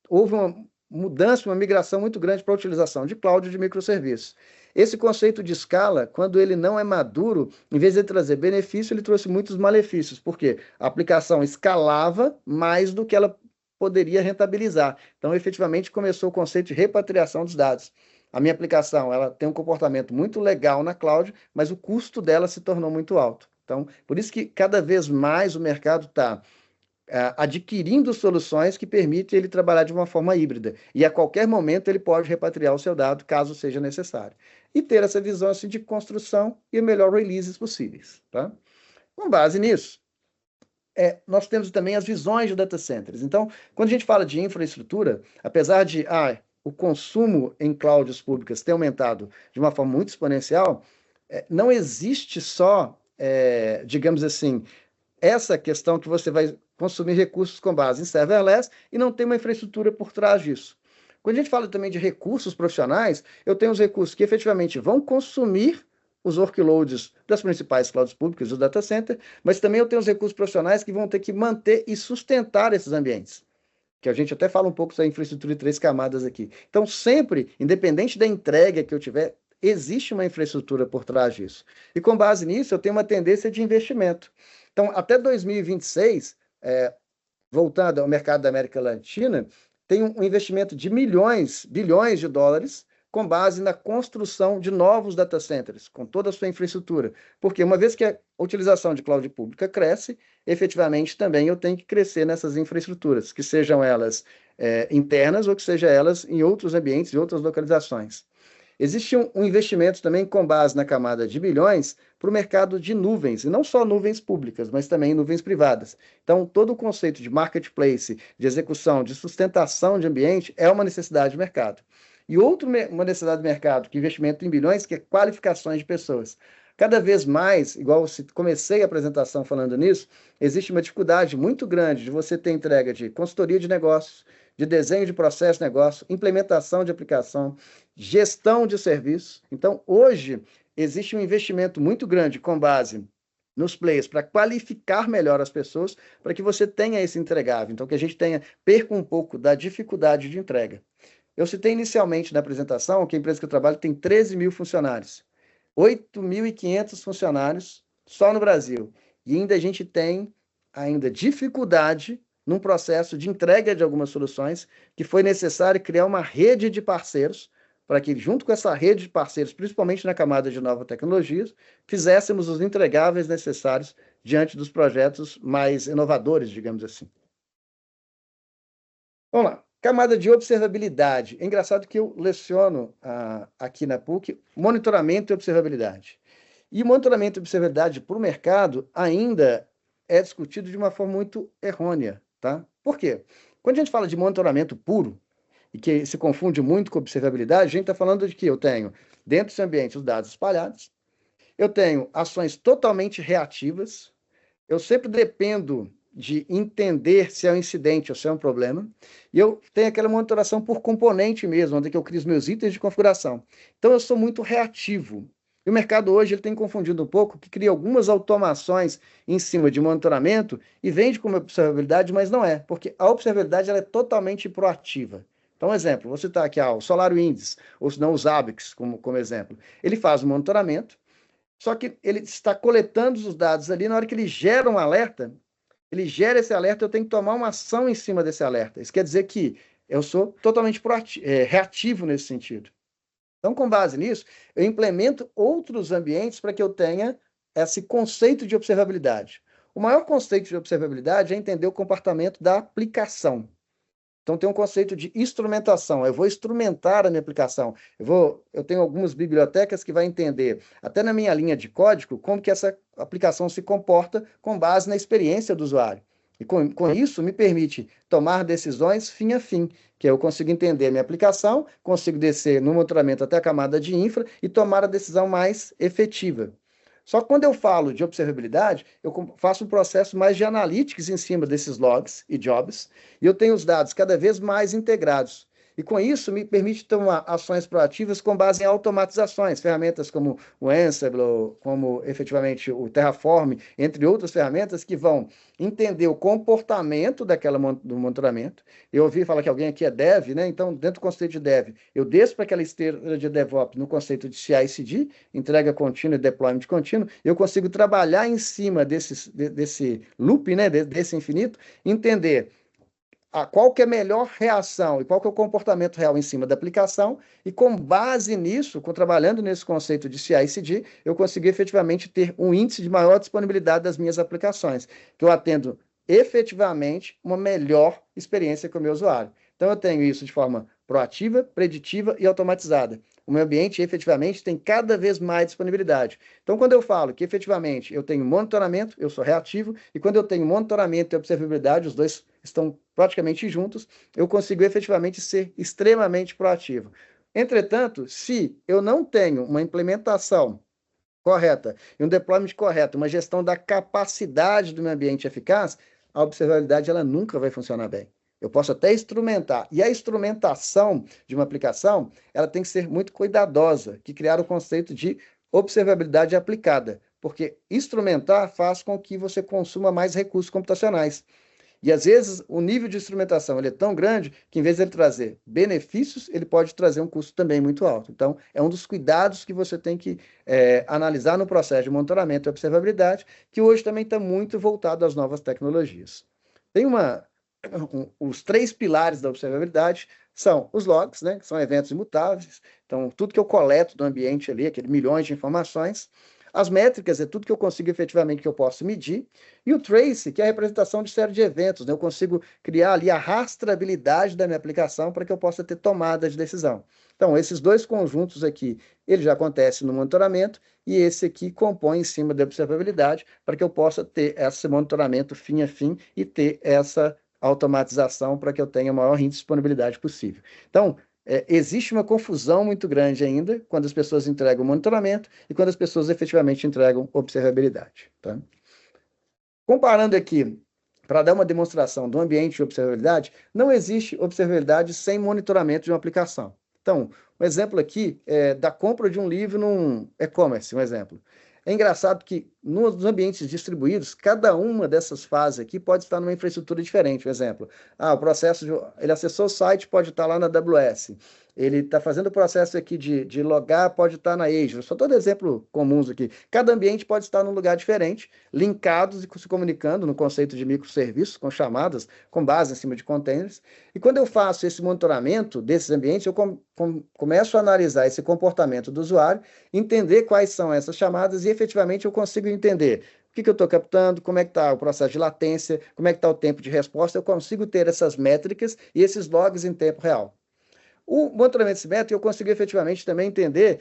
houve uma mudança, uma migração muito grande para a utilização de cloud e de microserviços. Esse conceito de escala, quando ele não é maduro, em vez de trazer benefício, ele trouxe muitos malefícios, porque a aplicação escalava mais do que ela poderia rentabilizar. Então, efetivamente, começou o conceito de repatriação dos dados. A minha aplicação, ela tem um comportamento muito legal na cloud, mas o custo dela se tornou muito alto. Então, por isso que cada vez mais o mercado está adquirindo soluções que permitem ele trabalhar de uma forma híbrida. E a qualquer momento ele pode repatriar o seu dado, caso seja necessário. E ter essa visão assim, de construção e o melhor releases possíveis. Tá? Com base nisso, nós temos também as visões de data centers. Então, quando a gente fala de infraestrutura, apesar de o consumo em clouds públicas ter aumentado de uma forma muito exponencial, não existe só, digamos assim, essa questão que você vai consumir recursos com base em serverless e não tem uma infraestrutura por trás disso. Quando a gente fala também de recursos profissionais, eu tenho os recursos que efetivamente vão consumir os workloads das principais clouds públicas, do data center, mas também eu tenho os recursos profissionais que vão ter que manter e sustentar esses ambientes, que a gente até fala um pouco da infraestrutura de 3 camadas aqui. Então, sempre, independente da entrega que eu tiver, existe uma infraestrutura por trás disso. E com base nisso, eu tenho uma tendência de investimento. Então, até 2026, voltando ao mercado da América Latina, tem um investimento de bilhões de dólares com base na construção de novos data centers, com toda a sua infraestrutura. Porque uma vez que a utilização de cloud pública cresce, efetivamente também eu tenho que crescer nessas infraestruturas, que sejam elas internas ou que sejam elas em outros ambientes, em outras localizações. Existe um investimento também com base na camada de bilhões para o mercado de nuvens, e não só nuvens públicas, mas também nuvens privadas. Então, todo o conceito de marketplace, de execução, de sustentação de ambiente é uma necessidade de mercado. E uma necessidade de mercado, que investimento em bilhões, que é qualificações de pessoas. Cada vez mais, igual comecei a apresentação falando nisso, existe uma dificuldade muito grande de você ter entrega de consultoria de negócios, de desenho de processo de negócio, implementação de aplicação, gestão de serviço. Então, hoje, existe um investimento muito grande com base nos players para qualificar melhor as pessoas, para que você tenha esse entregável. Então, que a gente perca um pouco da dificuldade de entrega. Eu citei inicialmente na apresentação que a empresa que eu trabalho tem 13 mil funcionários, 8.500 funcionários só no Brasil. E ainda a gente tem dificuldade num processo de entrega de algumas soluções, que foi necessário criar uma rede de parceiros, para que, junto com essa rede de parceiros, principalmente na camada de novas tecnologias, fizéssemos os entregáveis necessários diante dos projetos mais inovadores, digamos assim. Vamos lá. Camada de observabilidade. É engraçado que eu leciono aqui na PUC monitoramento e observabilidade. E monitoramento e observabilidade para o mercado ainda é discutido de uma forma muito errônea, tá? Por quê? Quando a gente fala de monitoramento puro, e que se confunde muito com observabilidade, a gente está falando de que eu tenho, dentro desse ambiente, os dados espalhados, eu tenho ações totalmente reativas, eu sempre dependo de entender se é um incidente ou se é um problema, e eu tenho aquela monitoração por componente mesmo, onde eu crio os meus itens de configuração. Então, eu sou muito reativo. E o mercado hoje ele tem confundido um pouco, que cria algumas automações em cima de monitoramento e vende como observabilidade, mas não é, porque a observabilidade ela é totalmente proativa. Então, um exemplo, vou citar aqui o SolarWinds, ou se não o Zabbix, como exemplo. Ele faz o monitoramento, só que ele está coletando os dados ali, na hora que ele gera um alerta, ele gera esse alerta, eu tenho que tomar uma ação em cima desse alerta. Isso quer dizer que eu sou totalmente reativo nesse sentido. Então, com base nisso, eu implemento outros ambientes para que eu tenha esse conceito de observabilidade. O maior conceito de observabilidade é entender o comportamento da aplicação. Então, tem um conceito de instrumentação. Eu vou instrumentar a minha aplicação. Eu tenho algumas bibliotecas que vai entender, até na minha linha de código, como que essa aplicação se comporta com base na experiência do usuário. E com isso, me permite tomar decisões fim a fim, que eu consigo entender a minha aplicação, consigo descer no monitoramento até a camada de infra e tomar a decisão mais efetiva. Só que quando eu falo de observabilidade, eu faço um processo mais de analytics em cima desses logs e jobs, e eu tenho os dados cada vez mais integrados. E com isso, me permite tomar ações proativas com base em automatizações, ferramentas como o Ansible, como efetivamente o Terraform, entre outras ferramentas que vão entender o comportamento do monitoramento. Eu ouvi falar que alguém aqui é dev, né? Então, dentro do conceito de dev, eu desço para aquela esteira de DevOps no conceito de CI/CD, entrega contínua e deployment contínuo, eu consigo trabalhar em cima desse loop, né? Desse infinito, entender qual que é a melhor reação e qual que é o comportamento real em cima da aplicação, e com base nisso, trabalhando nesse conceito de CI/CD, eu consegui efetivamente ter um índice de maior disponibilidade das minhas aplicações, que eu atendo efetivamente uma melhor experiência com o meu usuário. Então, eu tenho isso de forma proativa, preditiva e automatizada. O meu ambiente, efetivamente, tem cada vez mais disponibilidade. Então, quando eu falo que, efetivamente, eu tenho monitoramento, eu sou reativo, e quando eu tenho monitoramento e observabilidade, os dois estão praticamente juntos, eu consigo, efetivamente, ser extremamente proativo. Entretanto, se eu não tenho uma implementação correta e um deployment correto, uma gestão da capacidade do meu ambiente eficaz, a observabilidade ela nunca vai funcionar bem. Eu posso até instrumentar. E a instrumentação de uma aplicação, ela tem que ser muito cuidadosa, que criar o conceito de observabilidade aplicada, porque instrumentar faz com que você consuma mais recursos computacionais. E, às vezes, o nível de instrumentação ele é tão grande que, em vez de ele trazer benefícios, ele pode trazer um custo também muito alto. Então, é um dos cuidados que você tem que analisar no processo de monitoramento e observabilidade, que hoje também está muito voltado às novas tecnologias. Tem os 3 pilares da observabilidade são os logs, né, que são eventos imutáveis. Então, tudo que eu coleto do ambiente ali, aqueles milhões de informações. As métricas é tudo que eu consigo efetivamente que eu posso medir. E o trace, que é a representação de série de eventos, né? Eu consigo criar ali a rastreabilidade da minha aplicação para que eu possa ter tomada de decisão. Então, esses 2 conjuntos aqui, ele já acontece no monitoramento, e esse aqui compõe em cima da observabilidade para que eu possa ter esse monitoramento fim a fim e ter essa automatização para que eu tenha a maior índice de disponibilidade possível. Então, existe uma confusão muito grande ainda quando as pessoas entregam monitoramento e quando as pessoas efetivamente entregam observabilidade. Tá? Comparando aqui para dar uma demonstração do ambiente de observabilidade, não existe observabilidade sem monitoramento de uma aplicação. Então, um exemplo aqui é da compra de um livro num e-commerce, um exemplo. É engraçado que nos ambientes distribuídos, cada uma dessas fases aqui pode estar numa infraestrutura diferente. Um exemplo, o processo ele acessou o site, pode estar lá na AWS. Ele está fazendo o processo aqui de logar, pode estar na Azure. Só todo exemplo comuns aqui. Cada ambiente pode estar num lugar diferente, linkados e se comunicando no conceito de microserviços, com chamadas, com base em cima de containers. E quando eu faço esse monitoramento desses ambientes, eu começo a analisar esse comportamento do usuário, entender quais são essas chamadas e efetivamente eu consigo entender o que eu estou captando, como é que está o processo de latência, como é que está o tempo de resposta. Eu consigo ter essas métricas e esses logs em tempo real. O monitoramento simétrico, eu consigo efetivamente também entender,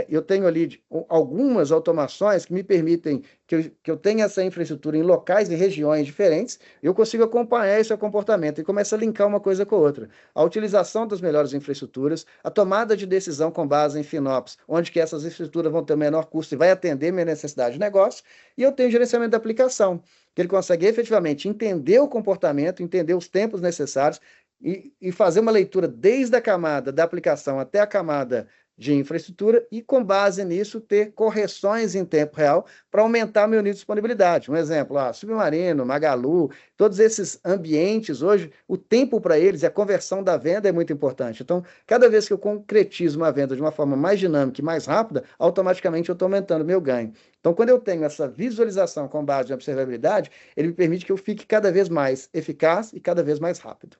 eu tenho ali algumas automações que me permitem que eu tenha essa infraestrutura em locais e regiões diferentes, eu consigo acompanhar esse comportamento e começa a linkar uma coisa com a outra. A utilização das melhores infraestruturas, a tomada de decisão com base em FinOps, onde que essas infraestruturas vão ter o menor custo e vai atender minha necessidade de negócio, e eu tenho o gerenciamento da aplicação, que ele consegue efetivamente entender o comportamento, entender os tempos necessários, e fazer uma leitura desde a camada da aplicação até a camada de infraestrutura e, com base nisso, ter correções em tempo real para aumentar meu nível de disponibilidade. Um exemplo, Submarino, Magalu, todos esses ambientes hoje, o tempo para eles e a conversão da venda é muito importante. Então, cada vez que eu concretizo uma venda de uma forma mais dinâmica e mais rápida, automaticamente eu estou aumentando meu ganho. Então, quando eu tenho essa visualização com base em observabilidade, ele me permite que eu fique cada vez mais eficaz e cada vez mais rápido.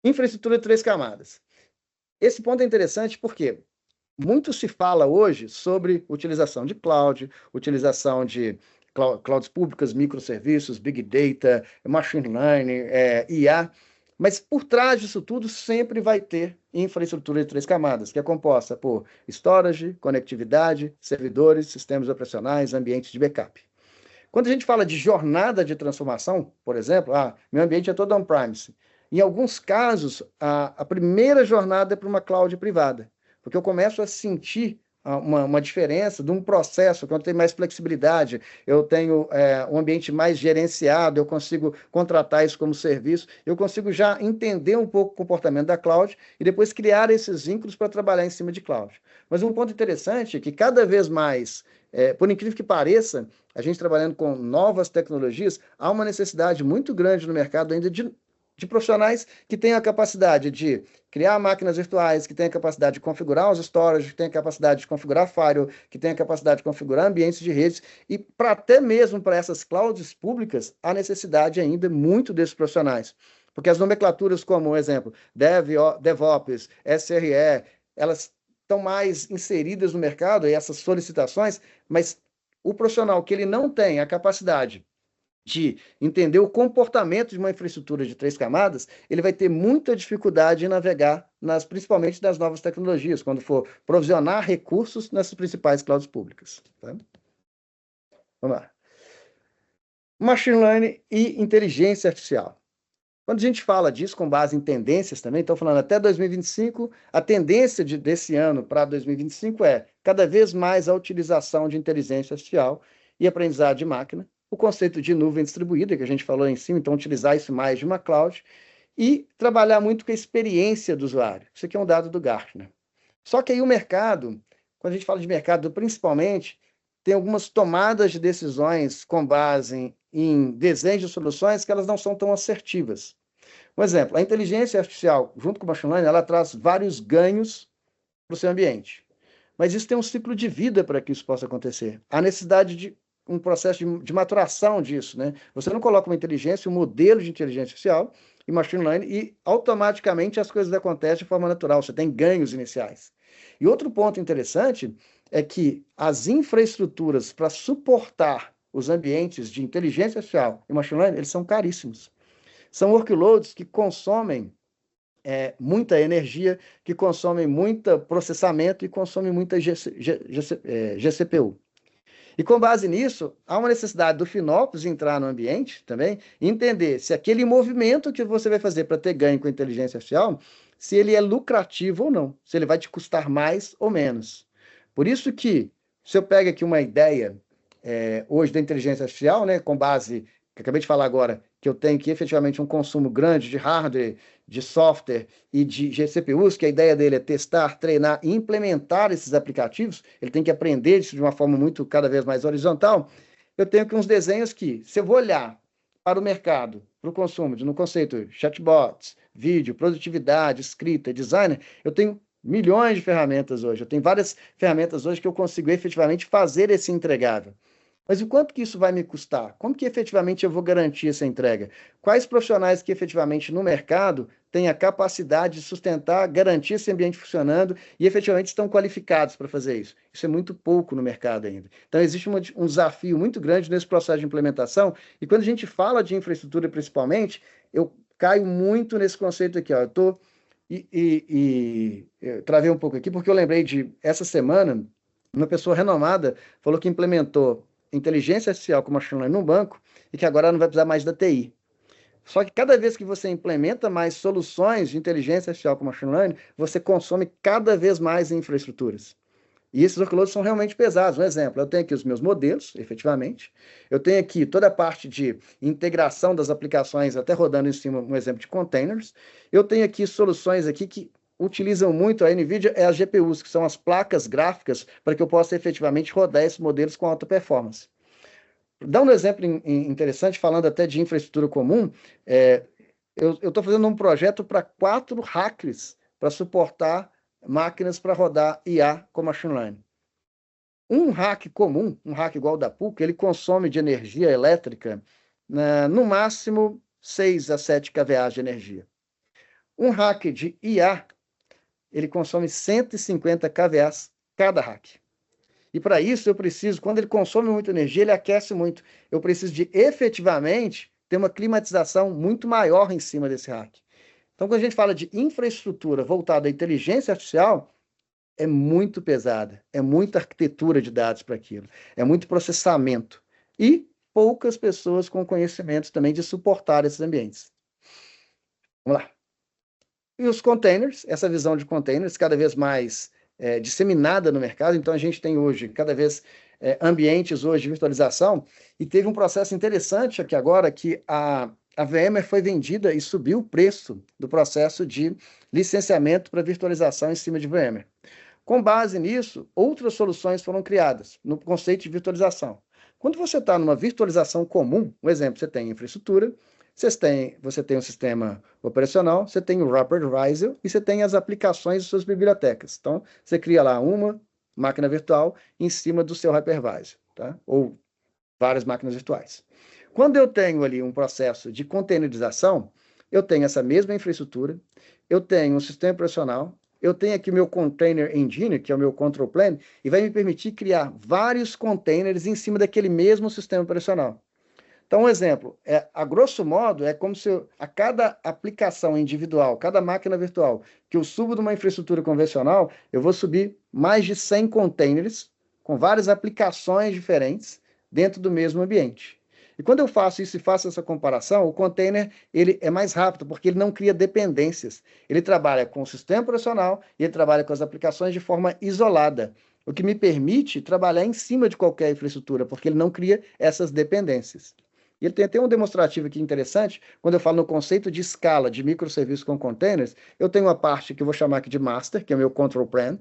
Infraestrutura de 3 camadas. Esse ponto é interessante porque muito se fala hoje sobre utilização de cloud, utilização de clouds públicas, microserviços, big data, machine learning, IA, mas por trás disso tudo sempre vai ter infraestrutura de 3 camadas, que é composta por storage, conectividade, servidores, sistemas operacionais, ambientes de backup. Quando a gente fala de jornada de transformação, por exemplo, meu ambiente é todo on-premise. Em alguns casos, a primeira jornada é para uma cloud privada, porque eu começo a sentir uma diferença de um processo, quando tem mais flexibilidade, eu tenho um ambiente mais gerenciado, eu consigo contratar isso como serviço, eu consigo já entender um pouco o comportamento da cloud e depois criar esses vínculos para trabalhar em cima de cloud. Mas um ponto interessante é que cada vez mais, por incrível que pareça, a gente trabalhando com novas tecnologias, há uma necessidade muito grande no mercado ainda de profissionais que tenham a capacidade de criar máquinas virtuais, que tenham a capacidade de configurar os storage, que tenham a capacidade de configurar firewall, que tenham a capacidade de configurar ambientes de redes, e até mesmo para essas clouds públicas, há necessidade ainda muito desses profissionais. Porque as nomenclaturas como, por exemplo, DevOps, SRE, elas estão mais inseridas no mercado, e essas solicitações, mas o profissional que ele não tem a capacidade de entender o comportamento de uma infraestrutura de 3 camadas, ele vai ter muita dificuldade em navegar, principalmente nas novas tecnologias, quando for provisionar recursos nessas principais clouds públicas. Tá? Vamos lá. Machine Learning e inteligência artificial. Quando a gente fala disso com base em tendências também, estou falando até 2025, a tendência desse ano para 2025 é cada vez mais a utilização de inteligência artificial e aprendizado de máquina, o conceito de nuvem distribuída, que a gente falou em cima, então utilizar isso mais de uma cloud, e trabalhar muito com a experiência do usuário. Isso aqui é um dado do Gartner. Só que aí o mercado, quando a gente fala de mercado principalmente, tem algumas tomadas de decisões com base em desenho de soluções que elas não são tão assertivas. Um exemplo, a inteligência artificial, junto com o machine learning, ela traz vários ganhos para o seu ambiente. Mas isso tem um ciclo de vida para que isso possa acontecer. Há necessidade de um processo de maturação disso, né? Você não coloca uma inteligência, um modelo de inteligência artificial e machine learning e automaticamente as coisas acontecem de forma natural, você tem ganhos iniciais. E outro ponto interessante é que as infraestruturas para suportar os ambientes de inteligência artificial e machine learning, eles são caríssimos. São workloads que consomem muita energia, que consomem muito processamento e consomem muita GCPU. E com base nisso, há uma necessidade do FinOps entrar no ambiente também e entender se aquele movimento que você vai fazer para ter ganho com a inteligência artificial, se ele é lucrativo ou não, se ele vai te custar mais ou menos. Por isso que, se eu pego aqui uma ideia hoje da inteligência artificial, né, com base, que acabei de falar agora, que eu tenho que efetivamente um consumo grande de hardware, de software e de GCPUs, que a ideia dele é testar, treinar e implementar esses aplicativos, ele tem que aprender isso de uma forma muito, cada vez mais horizontal. Eu tenho aqui uns desenhos que, se eu vou olhar para o mercado, para o consumo, no conceito chatbots, vídeo, produtividade, escrita, designer, eu tenho milhões de ferramentas hoje. Eu tenho várias ferramentas hoje que eu consigo efetivamente fazer esse entregável. Mas o quanto que isso vai me custar? Como que efetivamente eu vou garantir essa entrega? Quais profissionais que efetivamente no mercado têm a capacidade de sustentar, garantir esse ambiente funcionando e efetivamente estão qualificados para fazer isso? Isso é muito pouco no mercado ainda. Então existe um desafio muito grande nesse processo de implementação, e quando a gente fala de infraestrutura principalmente, eu caio muito nesse conceito aqui, ó. Eu estou eu travei um pouco aqui, porque eu lembrei de, essa semana, uma pessoa renomada falou que implementou inteligência artificial com machine learning no banco e que agora não vai precisar mais da TI. Só que cada vez que você implementa mais soluções de inteligência artificial com machine learning, você consome cada vez mais infraestruturas. E esses workloads são realmente pesados. Um exemplo, eu tenho aqui os meus modelos, efetivamente. Eu tenho aqui toda a parte de integração das aplicações, até rodando em cima, um exemplo de containers. Eu tenho aqui soluções aqui que utilizam muito a NVIDIA, é as GPUs, que são as placas gráficas, para que eu possa efetivamente rodar esses modelos com alta performance. Dando um exemplo interessante, falando até de infraestrutura comum, eu estou fazendo um projeto para 4 hackers para suportar máquinas para rodar IA com machine learning. Um hack comum, um hack igual ao da PUC, ele consome de energia elétrica no máximo 6 a 7 kVA de energia. Um hack de IA, ele consome 150 kVA cada hack. E para isso eu preciso, quando ele consome muita energia, ele aquece muito. Eu preciso de efetivamente ter uma climatização muito maior em cima desse hack. Então, quando a gente fala de infraestrutura voltada à inteligência artificial, é muito pesada, é muita arquitetura de dados para aquilo, é muito processamento e poucas pessoas com conhecimento também de suportar esses ambientes. Vamos lá. E os containers, essa visão de containers cada vez mais disseminada no mercado. Então, a gente tem hoje cada vez ambientes hoje de virtualização, e teve um processo interessante aqui agora que a VMware foi vendida e subiu o preço do processo de licenciamento para virtualização em cima de VMware. Com base nisso, outras soluções foram criadas no conceito de virtualização. Quando você está numa virtualização comum, um exemplo, você tem infraestrutura, você tem um sistema operacional, você tem o hypervisor e você tem as aplicações de suas bibliotecas. Então, você cria lá uma máquina virtual em cima do seu hypervisor, tá? Ou várias máquinas virtuais. Quando eu tenho ali um processo de containerização, eu tenho essa mesma infraestrutura, eu tenho um sistema operacional, eu tenho aqui o meu Container Engine, que é o meu control plane, e vai me permitir criar vários containers em cima daquele mesmo sistema operacional. Então, um exemplo, a grosso modo, é como se a cada aplicação individual, cada máquina virtual que eu subo de uma infraestrutura convencional, eu vou subir mais de 100 containers com várias aplicações diferentes dentro do mesmo ambiente. E quando eu faço isso e faço essa comparação, o container ele é mais rápido, porque ele não cria dependências. Ele trabalha com o sistema operacional e ele trabalha com as aplicações de forma isolada, o que me permite trabalhar em cima de qualquer infraestrutura, porque ele não cria essas dependências. E ele tem até um demonstrativo aqui interessante, quando eu falo no conceito de escala de microserviços com containers, eu tenho uma parte que eu vou chamar aqui de master, que é o meu control plane,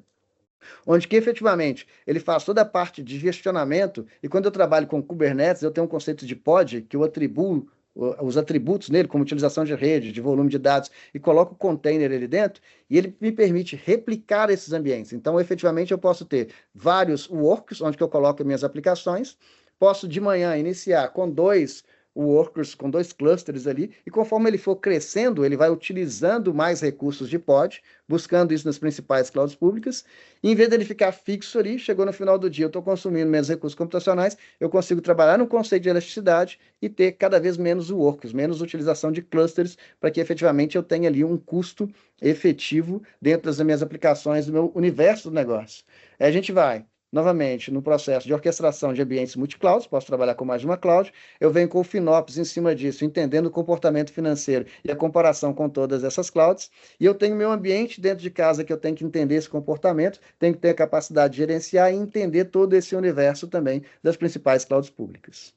onde que efetivamente ele faz toda a parte de gestionamento, e quando eu trabalho com Kubernetes, eu tenho um conceito de pod, que eu atribuo os atributos nele, como utilização de rede, de volume de dados, e coloco o container ali dentro, e ele me permite replicar esses ambientes. Então, efetivamente, eu posso ter vários workers, onde que eu coloco minhas aplicações, posso de manhã iniciar com 2 workers, com 2 clusters ali, e conforme ele for crescendo, ele vai utilizando mais recursos de pod, buscando isso nas principais clouds públicas, e em vez dele ficar fixo ali, chegou no final do dia, eu estou consumindo menos recursos computacionais, eu consigo trabalhar no conceito de elasticidade e ter cada vez menos workers, menos utilização de clusters, para que efetivamente eu tenha ali um custo efetivo dentro das minhas aplicações, do meu universo do negócio. Aí a gente vai novamente, no processo de orquestração de ambientes multi-clouds, posso trabalhar com mais de uma cloud, eu venho com o FinOps em cima disso, entendendo o comportamento financeiro e a comparação com todas essas clouds, e eu tenho meu ambiente dentro de casa que eu tenho que entender esse comportamento, tenho que ter a capacidade de gerenciar e entender todo esse universo também das principais clouds públicas.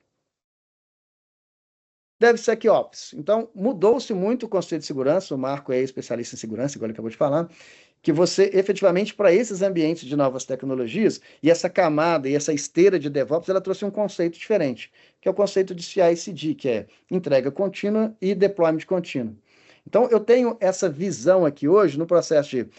DevSecOps. Então, mudou-se muito o conceito de segurança, o Marco é especialista em segurança, igual ele acabou de falar, que você, efetivamente, para esses ambientes de novas tecnologias, e essa camada e essa esteira de DevOps, ela trouxe um conceito diferente, que é o conceito de CI/CD, que é entrega contínua e deployment contínuo. Então, eu tenho essa visão aqui hoje no processo de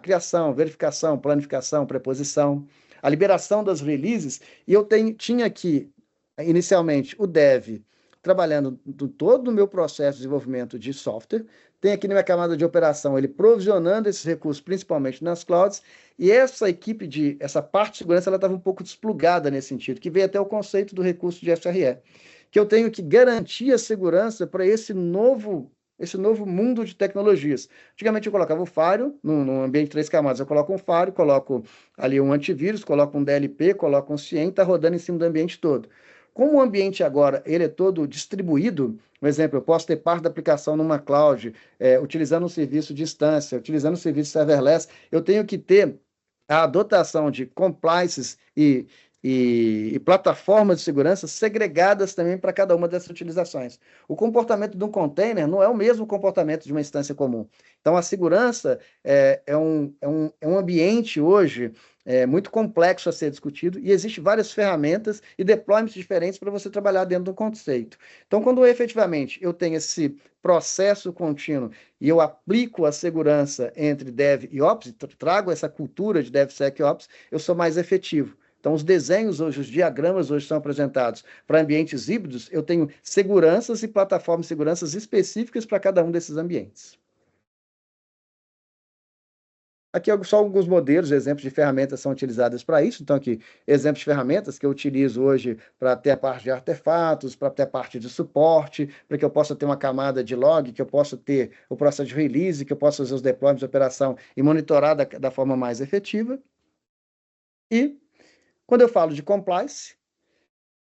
criação, verificação, planificação, preposição, a liberação das releases, e eu tinha aqui, inicialmente, o Dev trabalhando todo o meu processo de desenvolvimento de software, tem aqui na minha camada de operação ele provisionando esses recursos, principalmente nas clouds, e essa parte de segurança, ela estava um pouco desplugada nesse sentido, que veio até o conceito do recurso de SRE, que eu tenho que garantir a segurança para esse novo mundo de tecnologias. Antigamente eu colocava o Firewall, num ambiente de 3 camadas, eu coloco um Firewall, coloco ali um antivírus, coloco um DLP, coloco um CIEM, está rodando em cima do ambiente todo. Como o ambiente agora ele é todo distribuído, por exemplo, eu posso ter parte da aplicação numa cloud, utilizando um serviço de instância, utilizando um serviço serverless, eu tenho que ter a adotação de compliances e plataformas de segurança segregadas também para cada uma dessas utilizações. O comportamento de um container não é o mesmo comportamento de uma instância comum. Então, a segurança é um ambiente hoje muito complexo a ser discutido e existem várias ferramentas e deployments diferentes para você trabalhar dentro do conceito. Então, quando efetivamente eu tenho esse processo contínuo e eu aplico a segurança entre Dev e Ops, trago essa cultura de DevSecOps, eu sou mais efetivo. Então, os desenhos hoje, os diagramas hoje são apresentados para ambientes híbridos, eu tenho seguranças e plataformas de seguranças específicas para cada um desses ambientes. Aqui só alguns modelos, exemplos de ferramentas são utilizadas para isso. Então, aqui, exemplos de ferramentas que eu utilizo hoje para ter a parte de artefatos, para ter a parte de suporte, para que eu possa ter uma camada de log, que eu possa ter o processo de release, que eu possa fazer os deployments de operação e monitorar da forma mais efetiva. E, quando eu falo de compliance,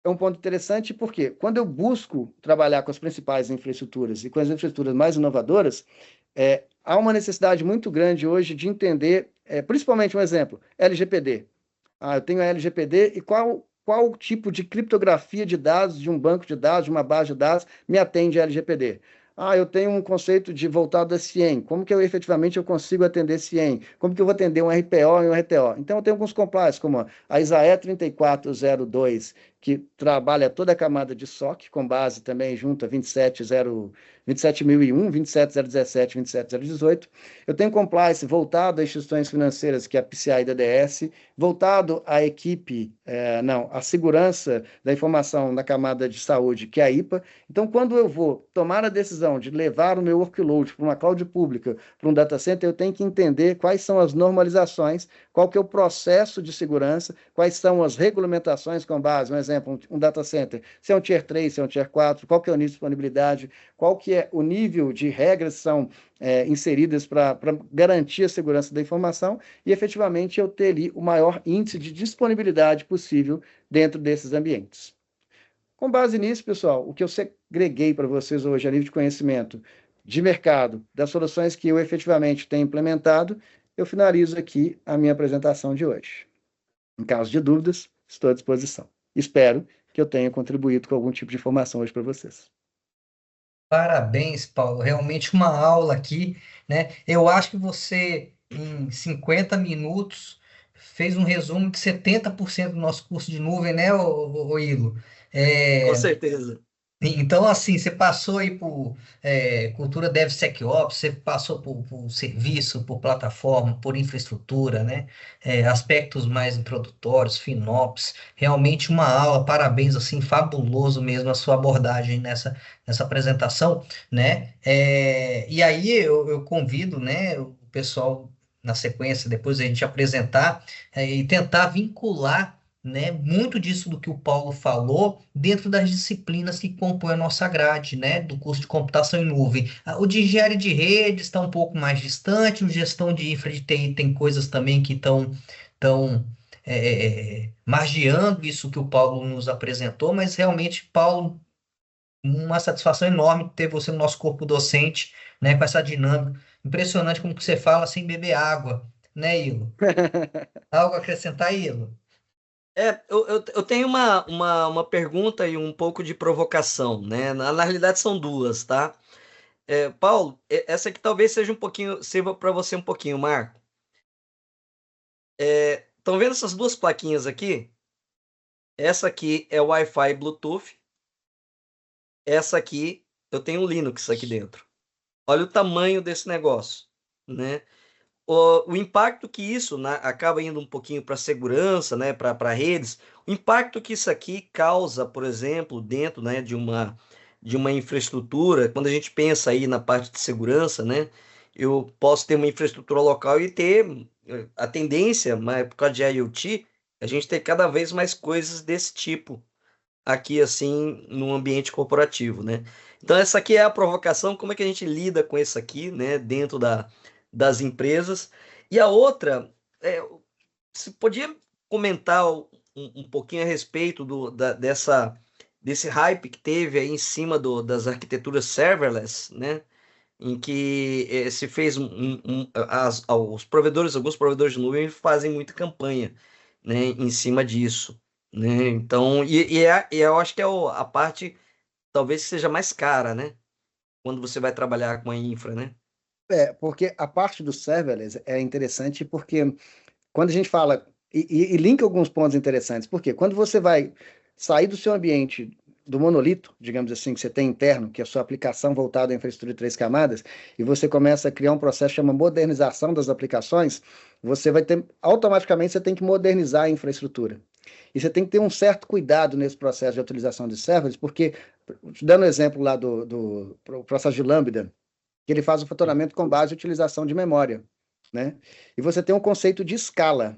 é um ponto interessante porque quando eu busco trabalhar com as principais infraestruturas e com as infraestruturas mais inovadoras, há uma necessidade muito grande hoje de entender, principalmente um exemplo, LGPD. Eu tenho a LGPD e qual tipo de criptografia de dados de um banco de dados, de uma base de dados, me atende a LGPD? Eu tenho um conceito de voltado a CIEM. Como que efetivamente eu consigo atender CIEM? Como que eu vou atender um RPO e um RTO? Então, eu tenho alguns compliance, como a ISAE 3402, que trabalha toda a camada de SOC, com base também junto a 27001, 27017, 27018. Eu tenho compliance voltado a instituições financeiras, que é a PCI DDS, voltado à equipe, à segurança da informação na camada de saúde, que é a IPA. Então, quando eu vou tomar a decisão de levar o meu workload para uma cloud pública, para um data center, eu tenho que entender quais são as normalizações, qual que é o processo de segurança, quais são as regulamentações com base, um exemplo, um data center, se é um Tier 3, se é um Tier 4, qual que é o nível de disponibilidade, qual que é o nível de regras que são inseridas para garantir a segurança da informação e, efetivamente, eu ter ali o maior índice de disponibilidade possível dentro desses ambientes. Com base nisso, pessoal, o que eu segreguei para vocês hoje a nível de conhecimento de mercado, das soluções que eu efetivamente tenho implementado, eu finalizo aqui a minha apresentação de hoje. Em caso de dúvidas, estou à disposição. Espero que eu tenha contribuído com algum tipo de informação hoje para vocês. Parabéns, Paulo. Realmente uma aula aqui, né? Eu acho que você, em 50 minutos, fez um resumo de 70% do nosso curso de nuvem, né, ô Ilo? Com certeza. Então, assim, você passou aí por cultura DevSecOps, você passou por serviço, por plataforma, por infraestrutura, né? Aspectos mais introdutórios, FinOps, realmente uma aula, parabéns, assim, fabuloso mesmo a sua abordagem nessa apresentação, né? E aí eu convido, né, o pessoal, na sequência, depois a gente apresentar e tentar vincular, né, muito disso do que o Paulo falou dentro das disciplinas que compõem a nossa grade, né, do curso de computação em nuvem. O de engenharia de redes está um pouco mais distante, o gestão de infra de TI tem coisas também que estão margeando isso que o Paulo nos apresentou, mas realmente, Paulo, uma satisfação enorme ter você no nosso corpo docente, né, com essa dinâmica. Impressionante como que você fala sem beber água, né, Ilo? Algo a acrescentar, Ilo? Eu tenho uma pergunta e um pouco de provocação, né? Na realidade são duas, tá? Paulo, essa aqui talvez seja um pouquinho, sirva para você um pouquinho, Marco. Estão vendo essas duas plaquinhas aqui? Essa aqui é Wi-Fi Bluetooth. Essa aqui, eu tenho um Linux aqui dentro. Olha o tamanho desse negócio, né? O impacto que isso, né, acaba indo um pouquinho para a segurança, né, para redes, o impacto que isso aqui causa, por exemplo, dentro, né, de uma infraestrutura, quando a gente pensa aí na parte de segurança, né, eu posso ter uma infraestrutura local e ter a tendência, mas por causa de IoT, a gente ter cada vez mais coisas desse tipo aqui, assim, no ambiente corporativo, né? Então, essa aqui é a provocação, como é que a gente lida com isso aqui, né, dentro das empresas. E a outra, você podia comentar um pouquinho a respeito desse hype que teve aí em cima das arquiteturas serverless, né? Em que se fez alguns provedores de nuvem fazem muita campanha, né, em cima disso, né? Então, e eu acho que a parte talvez que seja mais cara, né? Quando você vai trabalhar com a infra, né? Porque a parte do serverless é interessante porque quando a gente fala, e linka alguns pontos interessantes, porque quando você vai sair do seu ambiente, do monolito, digamos assim, que você tem interno, que é a sua aplicação voltada à infraestrutura de 3 camadas, e você começa a criar um processo que chama modernização das aplicações, você vai ter, automaticamente você tem que modernizar a infraestrutura. E você tem que ter um certo cuidado nesse processo de utilização de servers, porque, dando um exemplo lá do processo de Lambda, que ele faz o faturamento com base em utilização de memória, né? E você tem um conceito de escala.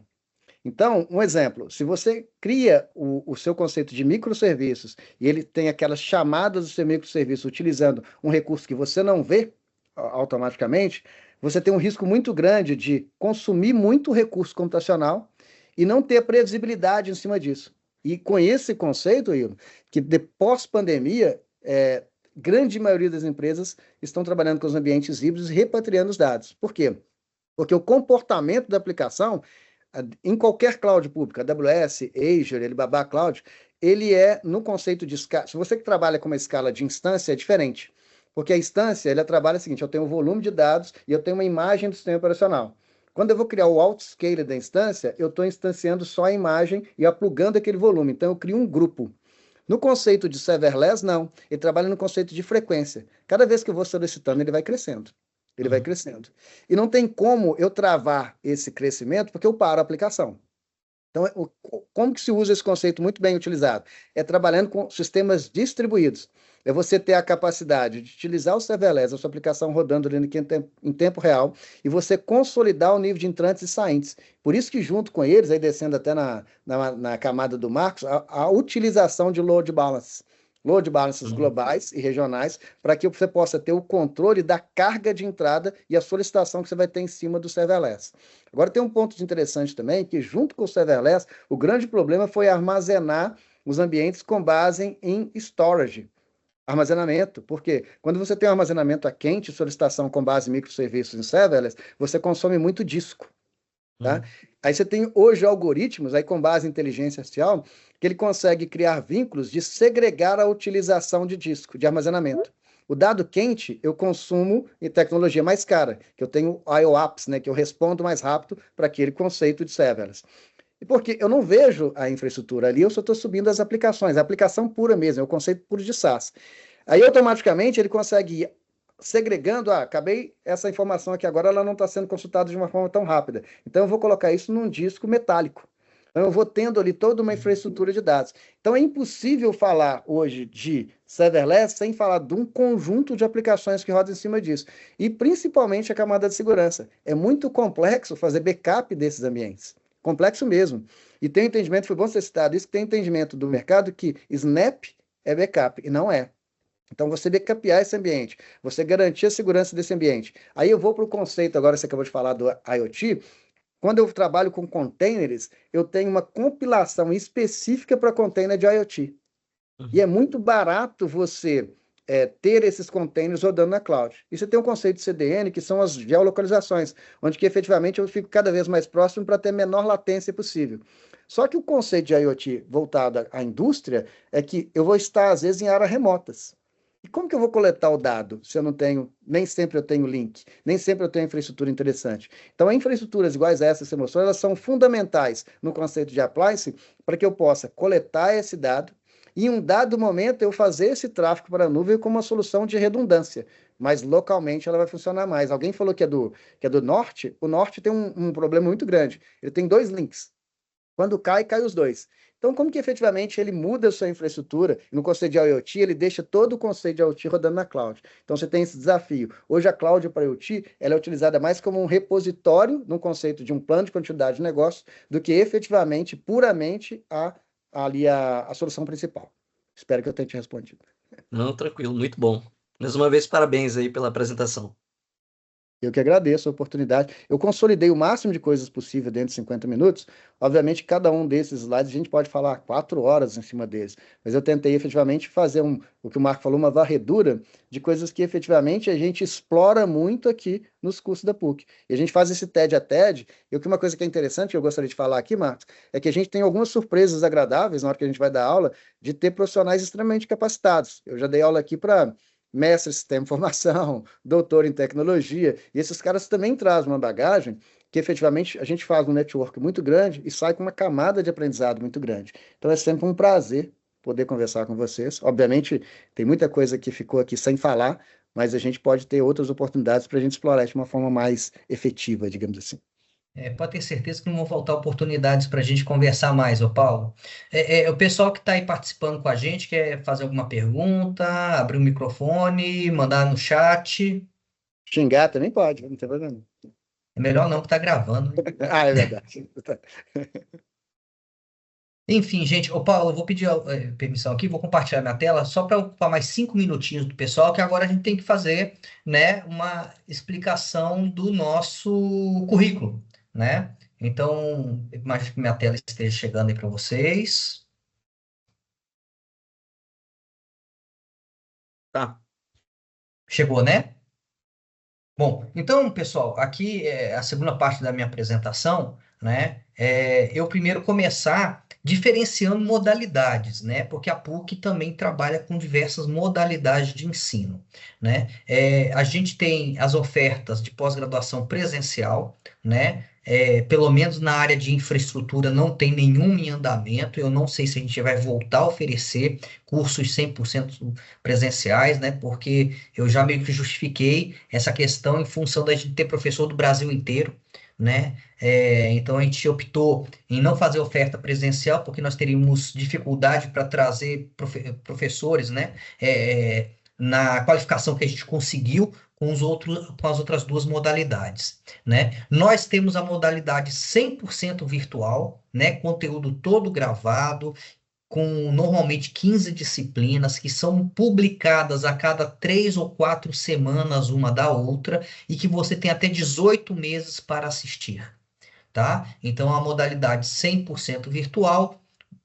Então, um exemplo, se você cria o seu conceito de microserviços e ele tem aquelas chamadas do seu microserviço utilizando um recurso que você não vê automaticamente, você tem um risco muito grande de consumir muito recurso computacional e não ter previsibilidade em cima disso. E com esse conceito, Igor, que de pós-pandemia, grande maioria das empresas estão trabalhando com os ambientes híbridos e repatriando os dados. Por quê? Porque o comportamento da aplicação, em qualquer cloud pública, AWS, Azure, Alibaba Cloud, ele é no conceito de escala. Se você que trabalha com uma escala de instância, é diferente. Porque a instância, ela trabalha o seguinte, eu tenho um volume de dados e eu tenho uma imagem do sistema operacional. Quando eu vou criar o autoscaler da instância, eu estou instanciando só a imagem e plugando aquele volume. Então, eu crio um grupo. No conceito de serverless, não. Ele trabalha no conceito de frequência. Cada vez que eu vou solicitando, ele vai crescendo. Ele vai crescendo. E não tem como eu travar esse crescimento, porque eu paro a aplicação. Então, como que se usa esse conceito muito bem utilizado? É trabalhando com sistemas distribuídos. É você ter a capacidade de utilizar o serverless, a sua aplicação rodando ali em tempo real, e você consolidar o nível de entrantes e saintes. Por isso que junto com eles, aí descendo até na camada do Marcos, a utilização de load balance. Load balances globais e regionais, para que você possa ter o controle da carga de entrada e a solicitação que você vai ter em cima do serverless. Agora tem um ponto interessante também, que junto com o serverless, o grande problema foi armazenar os ambientes com base em storage, armazenamento, porque quando você tem um armazenamento a quente, solicitação com base em microserviços em serverless, você consome muito disco. Tá? Aí você tem hoje algoritmos, aí com base em inteligência artificial, que ele consegue criar vínculos de segregar a utilização de disco, de armazenamento. O dado quente eu consumo em tecnologia mais cara, que eu tenho IOAPS, né, que eu respondo mais rápido para aquele conceito de serverless. E porque eu não vejo a infraestrutura ali, eu só estou subindo as aplicações, a aplicação pura mesmo, é o conceito puro de SaaS. Aí automaticamente ele consegue ir segregando, acabei essa informação aqui agora, ela não está sendo consultada de uma forma tão rápida. Então eu vou colocar isso num disco metálico. Então eu vou tendo ali toda uma infraestrutura de dados. Então é impossível falar hoje de serverless sem falar de um conjunto de aplicações que rodam em cima disso. E principalmente a camada de segurança. É muito complexo fazer backup desses ambientes. Complexo mesmo. E tem entendimento, foi bom ser citado isso, tem entendimento do mercado que Snap é backup, e não é. Então, você backupear esse ambiente, você garantir a segurança desse ambiente. Aí eu vou para o conceito, agora você acabou de falar do IoT, Quando eu trabalho com containers, eu tenho uma compilação específica para container de IoT. E é muito barato você ter esses containers rodando na cloud. E você tem um conceito de CDN, que são as geolocalizações, onde que efetivamente eu fico cada vez mais próximo para ter a menor latência possível. Só que o conceito de IoT voltado à indústria é que eu vou estar, às vezes, em áreas remotas. E como que eu vou coletar o dado se eu não tenho, nem sempre eu tenho link, nem sempre eu tenho infraestrutura interessante? Então, infraestruturas iguais a essa que você mostrou, elas são fundamentais no conceito de appliance para que eu possa coletar esse dado e, em um dado momento, eu fazer esse tráfego para a nuvem como uma solução de redundância, mas localmente ela vai funcionar mais. Alguém falou que é do norte, o norte tem um problema muito grande. Ele tem 2 links. Quando cai, cai os 2. Então, como que efetivamente ele muda a sua infraestrutura? No conceito de IoT, ele deixa todo o conceito de IoT rodando na cloud. Então, você tem esse desafio. Hoje, a cloud para IoT ela é utilizada mais como um repositório, no conceito de um plano de continuidade de negócio, do que efetivamente, puramente, a solução principal. Espero que eu tenha te respondido. Não, tranquilo, muito bom. Mais uma vez, parabéns aí pela apresentação. Eu que agradeço a oportunidade. Eu consolidei o máximo de coisas possível dentro de 50 minutos. Obviamente, cada um desses slides a gente pode falar 4 horas em cima deles. Mas eu tentei efetivamente fazer o que o Marco falou, uma varredura de coisas que efetivamente a gente explora muito aqui nos cursos da PUC. E a gente faz esse TED a TED. E uma coisa que é interessante, que eu gostaria de falar aqui, Marcos, é que a gente tem algumas surpresas agradáveis na hora que a gente vai dar aula, de ter profissionais extremamente capacitados. Eu já dei aula aqui para mestre em sistema de informação, doutor em tecnologia, e esses caras também trazem uma bagagem que efetivamente a gente faz um network muito grande e sai com uma camada de aprendizado muito grande. Então é sempre um prazer poder conversar com vocês. Obviamente, tem muita coisa que ficou aqui sem falar, mas a gente pode ter outras oportunidades para a gente explorar isso de uma forma mais efetiva, digamos assim. Pode ter certeza que não vão faltar oportunidades para a gente conversar mais, ô Paulo. O pessoal que está aí participando com a gente quer fazer alguma pergunta, abrir o microfone, mandar no chat. Xingar também pode, não tem problema. É melhor não, porque está gravando, né? Ah, é verdade. Enfim, gente, ô Paulo, eu vou pedir permissão aqui, vou compartilhar minha tela só para ocupar mais 5 minutinhos do pessoal, que agora a gente tem que fazer, né, uma explicação do nosso currículo, né? Então, imagino que minha tela esteja chegando aí para vocês. Tá. Chegou, né? Bom, então, pessoal, aqui é a segunda parte da minha apresentação, né? Eu primeiro começar diferenciando modalidades, né? Porque a PUC também trabalha com diversas modalidades de ensino, né? A gente tem as ofertas de pós-graduação presencial, né? Pelo menos na área de infraestrutura não tem nenhum em andamento. Eu não sei se a gente vai voltar a oferecer cursos 100% presenciais, né? Porque eu já meio que justifiquei essa questão em função da gente ter professor do Brasil inteiro, né? Então a gente optou em não fazer oferta presencial porque nós teríamos dificuldade para trazer professores, né? Na qualificação que a gente conseguiu com as outras 2 modalidades, né? Nós temos a modalidade 100% virtual, né? Conteúdo todo gravado, com normalmente 15 disciplinas que são publicadas a cada 3 ou 4 semanas uma da outra e que você tem até 18 meses para assistir, tá? Então, a modalidade 100% virtual,